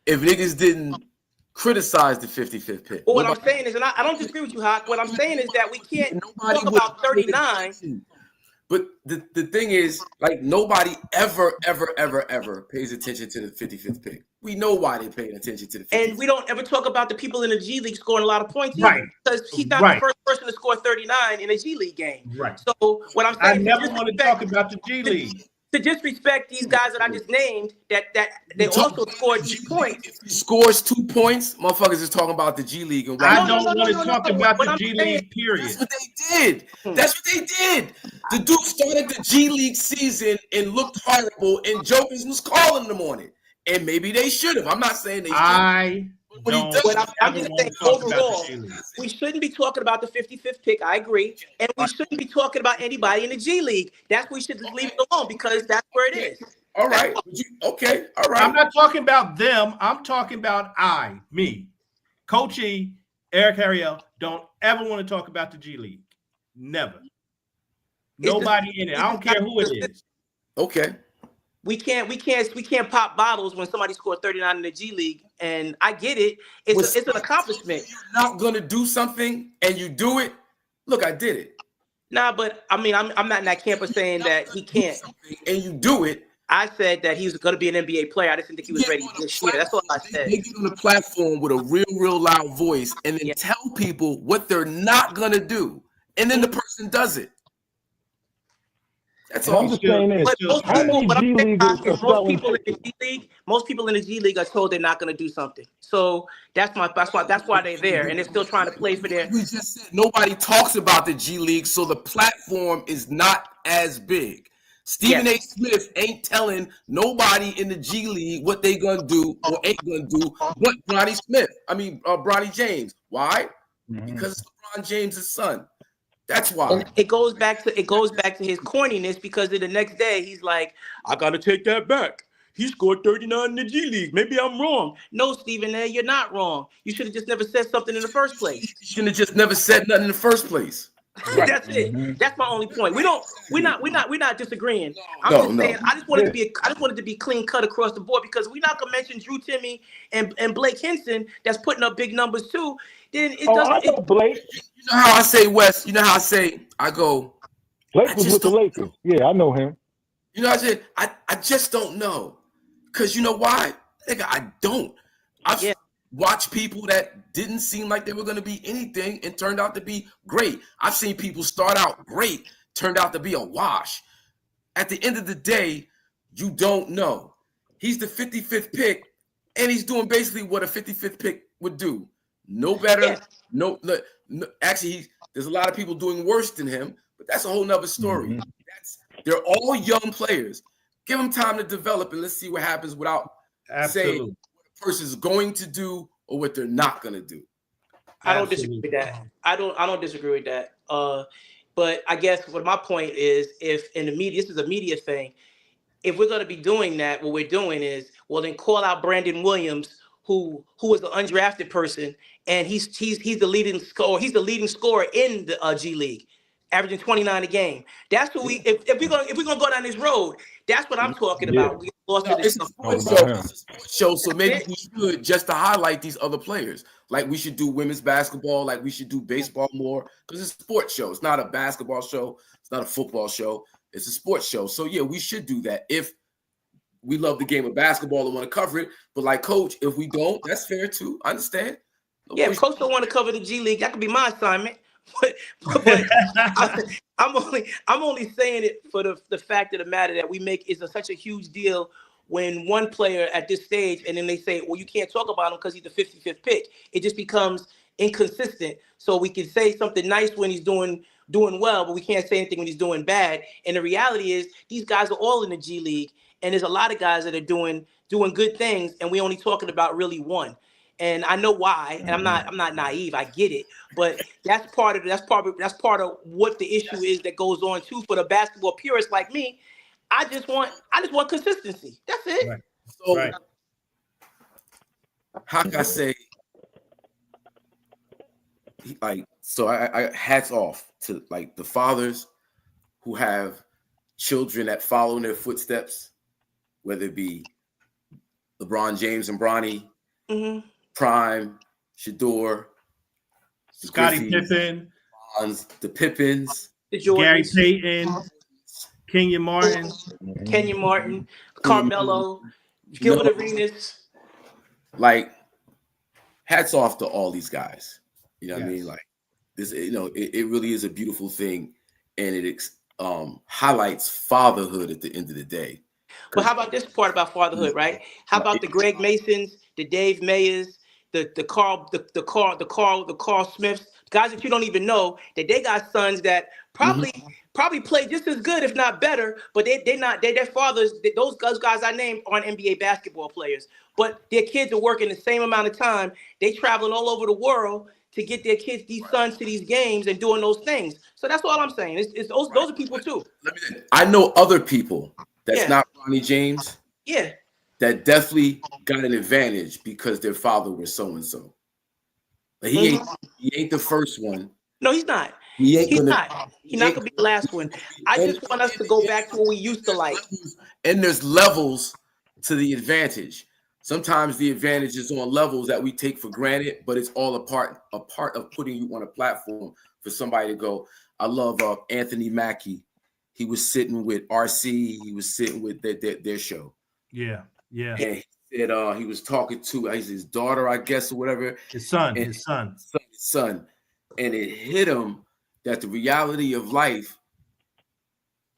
Speaker 7: if niggas didn't criticize the 55th pick.
Speaker 6: But what I'm saying is, and I don't disagree with you, Hawk. What I'm saying is that we can't talk
Speaker 7: would
Speaker 6: about
Speaker 7: pay
Speaker 6: 39.
Speaker 7: attention. But the thing is, like, nobody ever pays attention to the 55th pick. We know why they're paying attention to the 55th.
Speaker 6: And we don't ever talk about the people in the G League scoring a lot of points
Speaker 2: Right.
Speaker 6: either, because he's not
Speaker 2: Right.
Speaker 6: the first person to score 39 in a G League game.
Speaker 2: Right.
Speaker 6: So what I'm
Speaker 2: I
Speaker 6: saying,
Speaker 2: never want to talk about the G League.
Speaker 6: to disrespect these guys that I just named, that they also scored these points.
Speaker 7: If he scores 2 points, motherfuckers is talking about the G League and why.
Speaker 2: I don't want to talk about
Speaker 6: What
Speaker 2: the
Speaker 6: I'm
Speaker 2: G
Speaker 6: saying-
Speaker 2: League, period.
Speaker 7: That's what they did. That's what they did. The dude started the G League season and looked horrible, and jokers was calling them on it. And maybe they should have. I'm not saying they should.
Speaker 2: I
Speaker 7: When he
Speaker 2: don't
Speaker 7: does-
Speaker 6: But I'm
Speaker 2: ever
Speaker 6: just
Speaker 2: want
Speaker 6: saying,
Speaker 2: to talk about
Speaker 6: overall,
Speaker 2: the G League.
Speaker 6: we shouldn't be talking about the 55th pick. I agree. And we shouldn't be talking about anybody in the G League. That's where we should just leave it alone, because that's where it is.
Speaker 7: All right. Okay. All right.
Speaker 2: I'm not talking about them. I'm talking about me. Coach E, Eric Harriel, don't ever want to talk about the G League. Never. Nobody in it. I don't care who it is.
Speaker 7: Okay.
Speaker 6: We can't pop bottles when somebody scored 39 in the G League, and I get it. It's an accomplishment.
Speaker 7: You're not gonna do something and you do it. Look, I did it.
Speaker 6: Nah, but I mean, I'm not in that camp of saying that he can't.
Speaker 7: And you do it.
Speaker 6: I said that he was going to be an NBA player. I just didn't think he was ready this year. That's all I said.
Speaker 7: They get on the platform with a real loud voice and then tell people what they're not gonna do, and then the person does it. That's
Speaker 3: And
Speaker 7: all.
Speaker 3: I'm just saying this.
Speaker 6: But
Speaker 3: How many G Leaguers are selling
Speaker 6: most people in the G League are told they're not going to do something. So that's why they're there, and they're still trying to play for their.
Speaker 7: We just said nobody talks about the G League, so the platform is not as big. Stephen A. Smith ain't telling nobody in the G League what they gonna do or ain't gonna do. What Bronny James? Why? Because it's LeBron James' son. That's why.
Speaker 6: And it goes back to his corniness, because the next day he's like, I gotta take that back. He scored 39 in the G League. Maybe I'm wrong. No, Stephen A., you're not wrong. You should have just never said something in the first place.
Speaker 7: You should have just never said nothing in the first place.
Speaker 6: That's it. That's my only point. We're not disagreeing. I'm just saying I just wanted to be clean cut across the board, because we're not gonna mention Drew Timmy and Blake Henson that's putting up big numbers too. Then it doesn't.
Speaker 3: I know Blake.
Speaker 7: You know how I say, Wes? You know how I say, I go,
Speaker 3: Blake was with the Lakers. Yeah, I know him.
Speaker 7: You know what I said? I just don't know. Because you know why? Nigga, I don't. I've watched people that didn't seem like they were going to be anything and turned out to be great. I've seen people start out great, turned out to be a wash. At the end of the day, you don't know. He's the 55th pick, and he's doing basically what a 55th pick would do. No better. No. Actually, there's a lot of people doing worse than him, but that's a whole nother story. They're all young players. Give them time to develop, and let's see what happens without saying what a person's going to do or what they're not going to do.
Speaker 6: I don't disagree with that. I don't disagree with that. But I guess what my point is, if in the media, this is a media thing, if we're going to be doing that, what we're doing is, well, then call out Brandon Williams, who was an undrafted person, and he's the leading scorer. He's the leading scorer in the G League, averaging 29 a game. That's what if we're gonna go down this road, that's what I'm talking about. We lost to this
Speaker 7: sports show, so maybe we should, just to highlight these other players. Like we should do women's basketball, like we should do baseball more, because it's a sports show. It's not a basketball show. It's not a football show. It's a sports show. So yeah, we should do that if we love the game of basketball and want to cover it. But like Coach, if we don't, that's fair too. I understand.
Speaker 6: If Coach don't want to cover the G League, that could be my assignment. But I'm only saying it for the fact of the matter that we make is such a huge deal when one player at this stage, and then they say, well, you can't talk about him because he's the 55th pick. It just becomes inconsistent. So we can say something nice when he's doing well, but we can't say anything when he's doing bad. And the reality is these guys are all in the G League, and there's a lot of guys that are doing good things, and we only talking about really one. And I know why, and I'm not naive. I get it, but that's part of what the issue is that goes on too for the basketball purists like me. I just want consistency. That's it.
Speaker 7: Right. So how can I say, like, so I hats off to like the fathers who have children that follow in their footsteps, whether it be LeBron James and Bronny,
Speaker 6: Mm-hmm.
Speaker 7: Prime, Shador, the
Speaker 2: Scottie
Speaker 7: Griffies,
Speaker 2: Pippen,
Speaker 7: the Pippins,
Speaker 6: The
Speaker 2: Gary
Speaker 6: Jordans,
Speaker 2: Payton, Kenyon Martin.
Speaker 6: Kenyon Martin, Carmelo,
Speaker 7: you know,
Speaker 6: Gilbert Arenas.
Speaker 7: like hats off to all these guys. You know what I mean?
Speaker 2: Yes.
Speaker 7: Like this, you know, it really is a beautiful thing, and it highlights fatherhood at the end of the day.
Speaker 6: But how about this part about fatherhood, right? How about the Greg Masons, the Dave Mayers, the Carl Smiths, guys that you don't even know, that they got sons that probably play just as good, if not better, but their fathers, those guys I named aren't NBA basketball players, but their kids are working the same amount of time. They traveling all over the world to get their kids, these sons, to these games and doing those things. So that's all I'm saying. It's those are people too.
Speaker 7: I know other people that's
Speaker 6: Yeah.
Speaker 7: not Ronnie James
Speaker 6: Yeah.
Speaker 7: that definitely got an advantage because their father was so and so. He ain't the first one.
Speaker 6: No, he's not.
Speaker 7: He's
Speaker 6: not. He's not gonna be the last one. I just want us to go back to what we used to like.
Speaker 7: And there's levels to the advantage. Sometimes the advantage is on levels that we take for granted, but it's all a part of putting you on a platform for somebody to go. I love Anthony Mackie. He was sitting with RC. He was sitting with their show.
Speaker 2: Yeah.
Speaker 7: And he said he was talking to his daughter, I guess, or whatever.
Speaker 2: His son.
Speaker 7: And it hit him that the reality of life,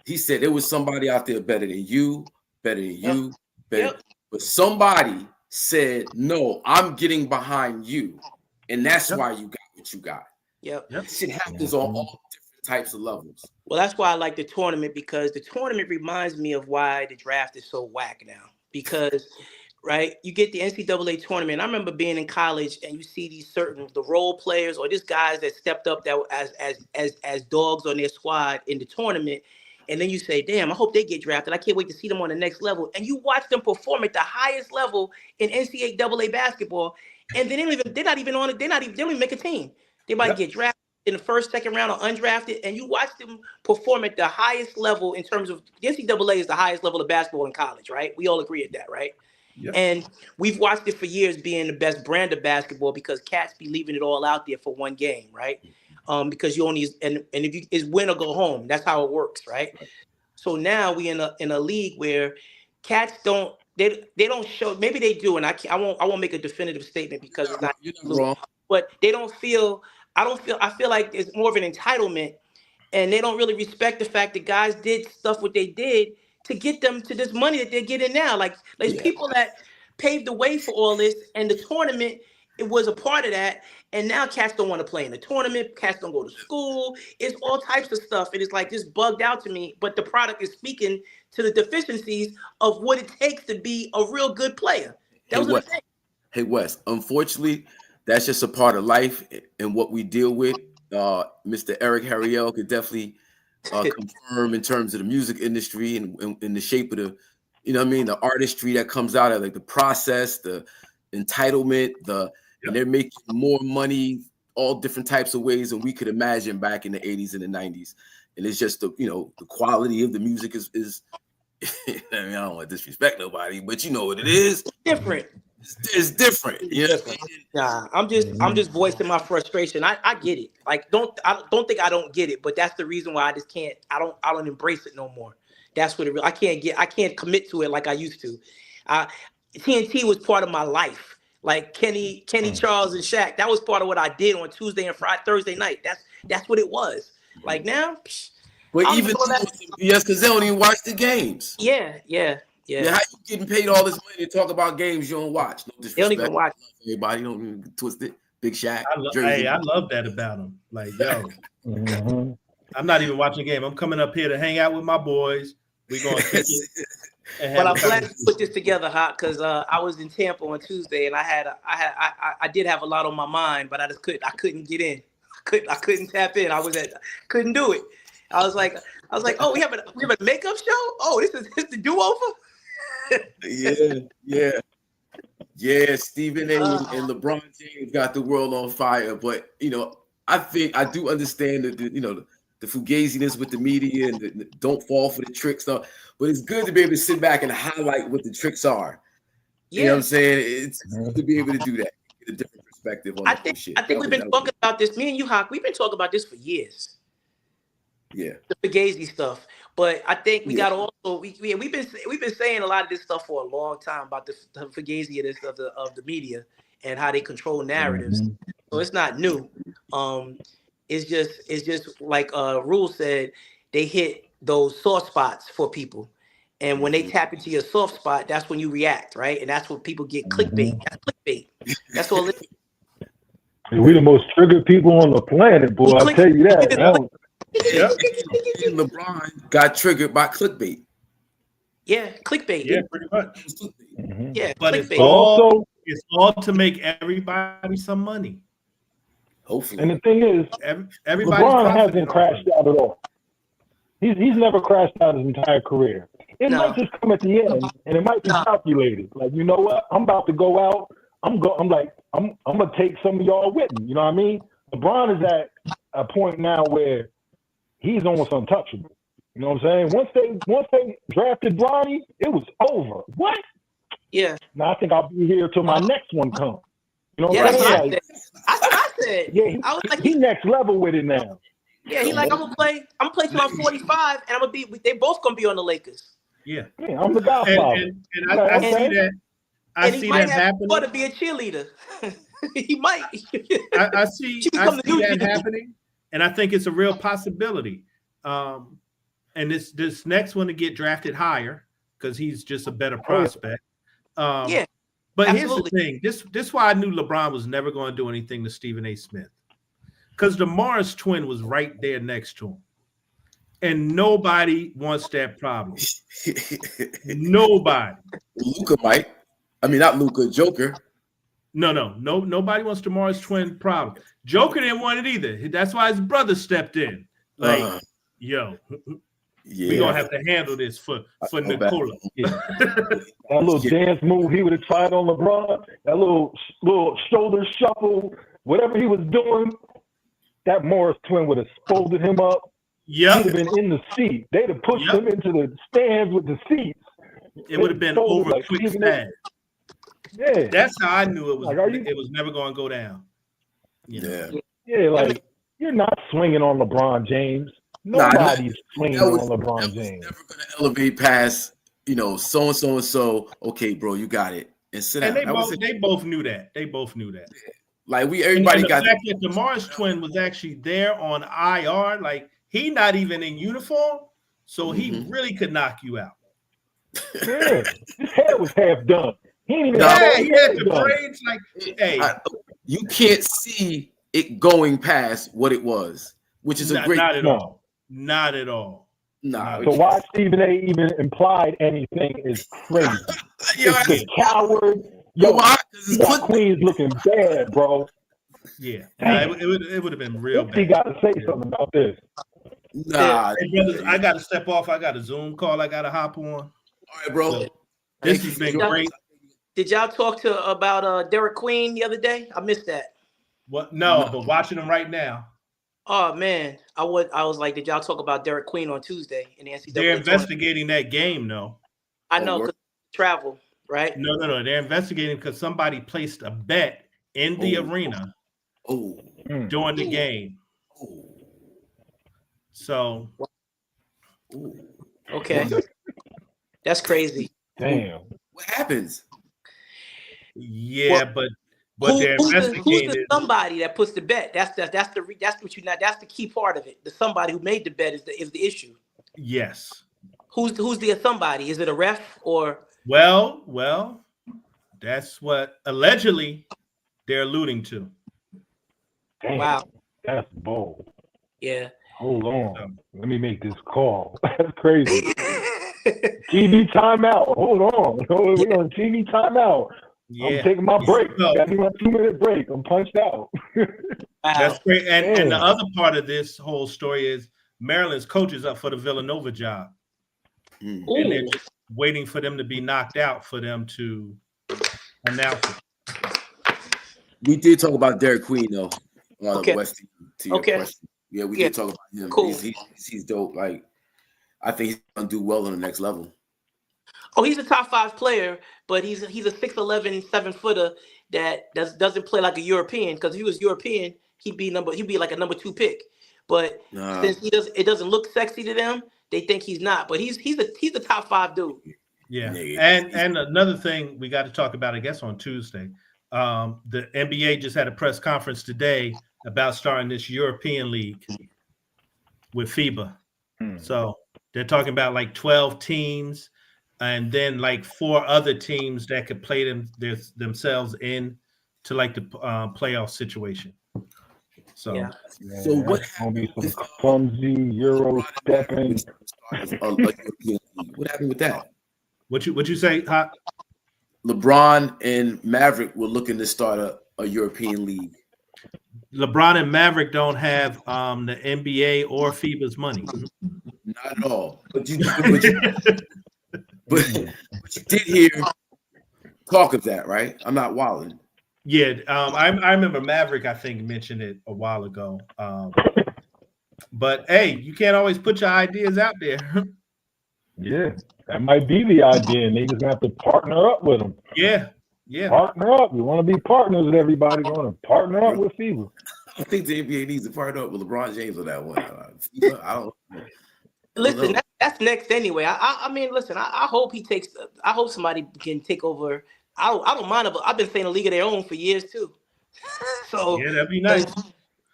Speaker 7: he said there was somebody out there better than you, but somebody said, no, I'm getting behind you. And that's why you got what you got.
Speaker 6: Yep.
Speaker 7: Shit happens on all different types of levels.
Speaker 6: Well, that's why I like the tournament, because the tournament reminds me of why the draft is so whack now. Because, right, you get the NCAA tournament. I remember being in college and you see these the role players or just guys that stepped up that as dogs on their squad in the tournament. And then you say, damn, I hope they get drafted. I can't wait to see them on the next level. And you watch them perform at the highest level in NCAA basketball. And then they're not even on it. They don't even make a team. They might get drafted in the first, second round or undrafted. And you watch them perform at the highest level in terms of the NCAA is the highest level of basketball in college, right? We all agree at that, right? Yep. And we've watched it for years being the best brand of basketball because cats be leaving it all out there for one game, right? Because you only and if you is win or go home, that's how it works, right? So now we in a league where cats don't show. Maybe they do, and I won't make a definitive statement because it's not wrong. But they don't feel. I feel like it's more of an entitlement, and they don't really respect the fact that guys did stuff what they did to get them to this money that they're getting now. Like there's people that paved the way for all this, and the tournament, it was a part of that. And now cats don't want to play in the tournament. Cats don't go to school. It's all types of stuff. And it's like this bugged out to me. But the product is speaking to the deficiencies of what it takes to be a real good player.
Speaker 7: Hey, Wes, unfortunately, that's just a part of life and what we deal with. Mr. Eric Harriel could definitely confirm in terms of the music industry and in the shape of the, you know what I mean, the artistry that comes out of like the process, the entitlement, and they're making more money, all different types of ways than we could imagine back in the 80s and the 90s. And it's just the quality of the music is I mean, I don't want to disrespect nobody, but you know what it is.
Speaker 6: Different.
Speaker 7: It's different. Yeah.
Speaker 6: Nah, I'm just voicing my frustration. I get it. Like don't think I don't get it, but that's the reason why I just can't. I don't embrace it no more. That's what I can't commit to it like I used to. TNT was part of my life. Like Kenny Charles and Shaq, that was part of what I did on Tuesday and Thursday night. That's what it was. Like now,
Speaker 7: but even yes, because they don't even watch the games.
Speaker 6: Yeah.
Speaker 7: How you getting paid all this money to talk about games you don't watch? No disrespect.
Speaker 6: They don't even watch.
Speaker 7: Everybody don't even twist it. Big Shaq.
Speaker 2: I love that about him. Like, yo, I'm not even watching a game. I'm coming up here to hang out with my boys. We're going to kick it.
Speaker 6: But I'm glad you put this together, Hot, because I was in Tampa on Tuesday and I did have a lot on my mind, but I couldn't get in. I couldn't tap in. Couldn't do it. I was like, oh, we have a makeup show? Oh, this is the do-over?
Speaker 7: Yeah. Yeah, Stephen A. and LeBron James got the world on fire. But I think I do understand the fugaziness with the media and the don't fall for the trick stuff. But it's good to be able to sit back and highlight what the tricks are. You know what I'm saying? It's good to be able to do that, get a different perspective on the shit.
Speaker 6: I think we've been talking about this. Me and you, Hawk, we've been talking about this for years.
Speaker 7: Yeah,
Speaker 6: the Fugazi stuff. But I think we got to also we've been saying a lot of this stuff for a long time about the Fugazi of the media and how they control narratives. So it's not new. It's just like Rule said, they hit those soft spots for people. And when they tap into your soft spot, that's when you react, right? And that's when people get clickbait. That's clickbait. That's all it is.
Speaker 3: We the most triggered people on the planet, boy. I'll tell you that.
Speaker 7: LeBron got triggered by clickbait.
Speaker 6: Yeah, clickbait.
Speaker 2: Yeah, pretty much.
Speaker 6: Yeah,
Speaker 2: but
Speaker 6: clickbait.
Speaker 2: it's all to make everybody some money.
Speaker 7: Hopefully.
Speaker 3: And the thing is, LeBron hasn't crashed out at all. He's never crashed out his entire career. It might just come at the end, and it might be calculated. Like, you know what? I'm about to go out. I'm gonna take some of y'all with me. You know what I mean? LeBron is at a point now where he's almost untouchable. You know what I'm saying? Once they drafted Bronny, it was over. What?
Speaker 6: Yeah.
Speaker 3: Now I think I'll be here till my next one comes. You know what I'm saying?
Speaker 6: That's what I said.
Speaker 3: Yeah,
Speaker 6: I was like,
Speaker 3: he next level with it now.
Speaker 6: Yeah, he's like, I'm gonna play till I'm 45, and I'm gonna be. They both gonna be on the Lakers.
Speaker 2: Yeah,
Speaker 3: I'm the Godfather.
Speaker 2: And I see that. I see that happening.
Speaker 6: Want to be a cheerleader? He might.
Speaker 2: I see that happening, and I think it's a real possibility. And this next one to get drafted higher because he's just a better prospect.
Speaker 6: Yeah.
Speaker 2: But
Speaker 6: absolutely.
Speaker 2: Here's the thing. This why I knew LeBron was never going to do anything to Stephen A. Smith. Because the Morris twin was right there next to him. And nobody wants that problem. Nobody.
Speaker 7: Luka might. I mean, not Luka, Joker.
Speaker 2: No. Nobody wants the Morris twin problem. Joker didn't want it either. That's why his brother stepped in. Like, we're gonna have to handle this for Nikola.
Speaker 3: That little dance move he would have tried on LeBron, that little shoulder shuffle, whatever he was doing, that Morris twin would have folded him up.
Speaker 2: Yeah,
Speaker 3: he'd have been in the seat. They'd have pushed him into the stands with the seats.
Speaker 2: It would have been over like quick fast.
Speaker 3: Yeah,
Speaker 2: that's how I knew it was. It was never going to go down.
Speaker 3: Like you're not swinging on LeBron James. Nobody's swinging on LeBron James.
Speaker 7: Never going to elevate past, so and so. Okay, bro, you got it. And sit down.
Speaker 2: They both knew that. They both knew that.
Speaker 7: Like everybody got
Speaker 2: the fact that the Morris twin was actually there on IR. Like he not even in uniform, so he really could knock you out.
Speaker 3: Yeah, his hair was half done. He didn't even
Speaker 2: he had the braids. Like, hey,
Speaker 7: you can't see it going past what it was, which is a great.
Speaker 2: Not at all. Not at all.
Speaker 7: Nah.
Speaker 3: So why Stephen A. even implied anything is crazy. It's the coward. Yo, Queen's looking bad, bro.
Speaker 2: Yeah, it would have been real bad.
Speaker 3: He got to say something about this.
Speaker 7: Nah,
Speaker 2: hey, brothers, I got to step off. I got a Zoom call. I got to hop on.
Speaker 7: All right, bro.
Speaker 2: So, this has been great.
Speaker 6: Did y'all talk about Derek Queen the other day? I missed that.
Speaker 2: What? No, but watching him right now.
Speaker 6: Oh man, I was like, did y'all talk about Derek Queen on Tuesday in the NCAA?
Speaker 2: They're investigating that game, though.
Speaker 6: I know, because travel, right?
Speaker 2: No. They're investigating because somebody placed a bet in the arena during the game. So,
Speaker 6: okay, that's crazy.
Speaker 3: Damn.
Speaker 7: What happens?
Speaker 2: Yeah, but they're investigating.
Speaker 6: Who's the somebody that puts the bet? That's the key part of it. The somebody who made the bet is the issue.
Speaker 2: Yes.
Speaker 6: Who's the somebody? Is it a ref or?
Speaker 2: Well, that's what allegedly they're alluding to.
Speaker 3: Damn,
Speaker 6: wow,
Speaker 3: that's bold.
Speaker 6: Yeah.
Speaker 3: Hold on. Let me make this call. That's crazy. TV timeout. Hold on. We're on TV timeout. Yeah. I'm taking my break. Got me my 2-minute break. I'm punched out.
Speaker 2: That's great. And the other part of this whole story is Maryland's coach is up for the Villanova job. And they're just waiting for them to be knocked out for them to announce it.
Speaker 7: We did talk about Derek Queen though. On
Speaker 6: Okay.
Speaker 7: West to your
Speaker 6: Okay.
Speaker 7: question. Yeah, we
Speaker 6: Yeah.
Speaker 7: did talk about him.
Speaker 6: Cool.
Speaker 7: He's dope. Like, I think he's gonna do well on the next level.
Speaker 6: Oh, he's a top 5 player, but he's a 6'11", 7-footer that doesn't play like a European. Because if he was European, he'd be like a number 2 pick. But since it doesn't look sexy to them, they think he's not. But he's a top 5 dude.
Speaker 2: Yeah, and another thing we got to talk about, I guess, on Tuesday. The NBA just had a press conference today about starting this European League with FIBA. So they're talking about like 12 teams and then like 4 other teams that could play themselves in to like the playoff situation. So,
Speaker 3: Yeah,
Speaker 7: so what
Speaker 3: gonna be
Speaker 7: happened?
Speaker 3: some clumsy Euro stepping.
Speaker 7: What happened with that?
Speaker 2: What you say, Hot?
Speaker 7: LeBron and Maverick were looking to start a European league.
Speaker 2: LeBron and Maverick don't have the NBA or FIBA's money.
Speaker 7: Not at all. But you did hear talk of that, right? I'm not wilding.
Speaker 2: Yeah, I remember Maverick, I think, mentioned it a while ago. But hey, you can't always put your ideas out there.
Speaker 3: Yeah, that might be the idea, and they just have to partner up with them.
Speaker 2: Yeah.
Speaker 3: Partner up. We want to be partners with everybody. We want to partner up with FIBA.
Speaker 7: I think the NBA needs to partner up with LeBron James on that one. I don't know.
Speaker 6: Listen, that's next anyway. I mean, listen. I hope he takes. I hope somebody can take over. I don't mind. I've been saying a league of their own for years too. So
Speaker 2: yeah, that'd be nice.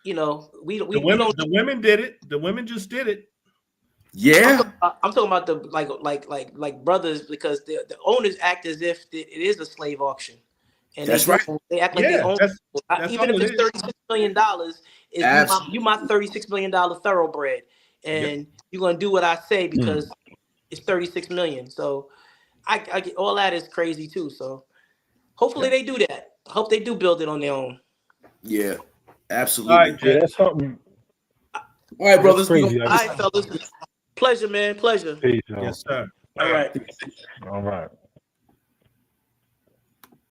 Speaker 6: You know,
Speaker 2: the women did it. The women just did it.
Speaker 7: Yeah,
Speaker 6: I'm talking about the like brothers, because the owners act as if it is a slave auction, and
Speaker 7: that's right.
Speaker 6: They act like they own.
Speaker 2: That's
Speaker 6: even if it's $36 million, you my $36 million thoroughbred, and you're gonna do what I say because it's $36 million. So I get all that is crazy too. So hopefully they do that. I hope they do build it on their own.
Speaker 7: Yeah, absolutely.
Speaker 2: All right,
Speaker 3: yeah, that's something.
Speaker 7: All right, brothers.
Speaker 3: All
Speaker 6: right, fellas. Pleasure, man. Pleasure.
Speaker 3: Peace,
Speaker 2: yes, sir.
Speaker 6: All right.
Speaker 3: All right.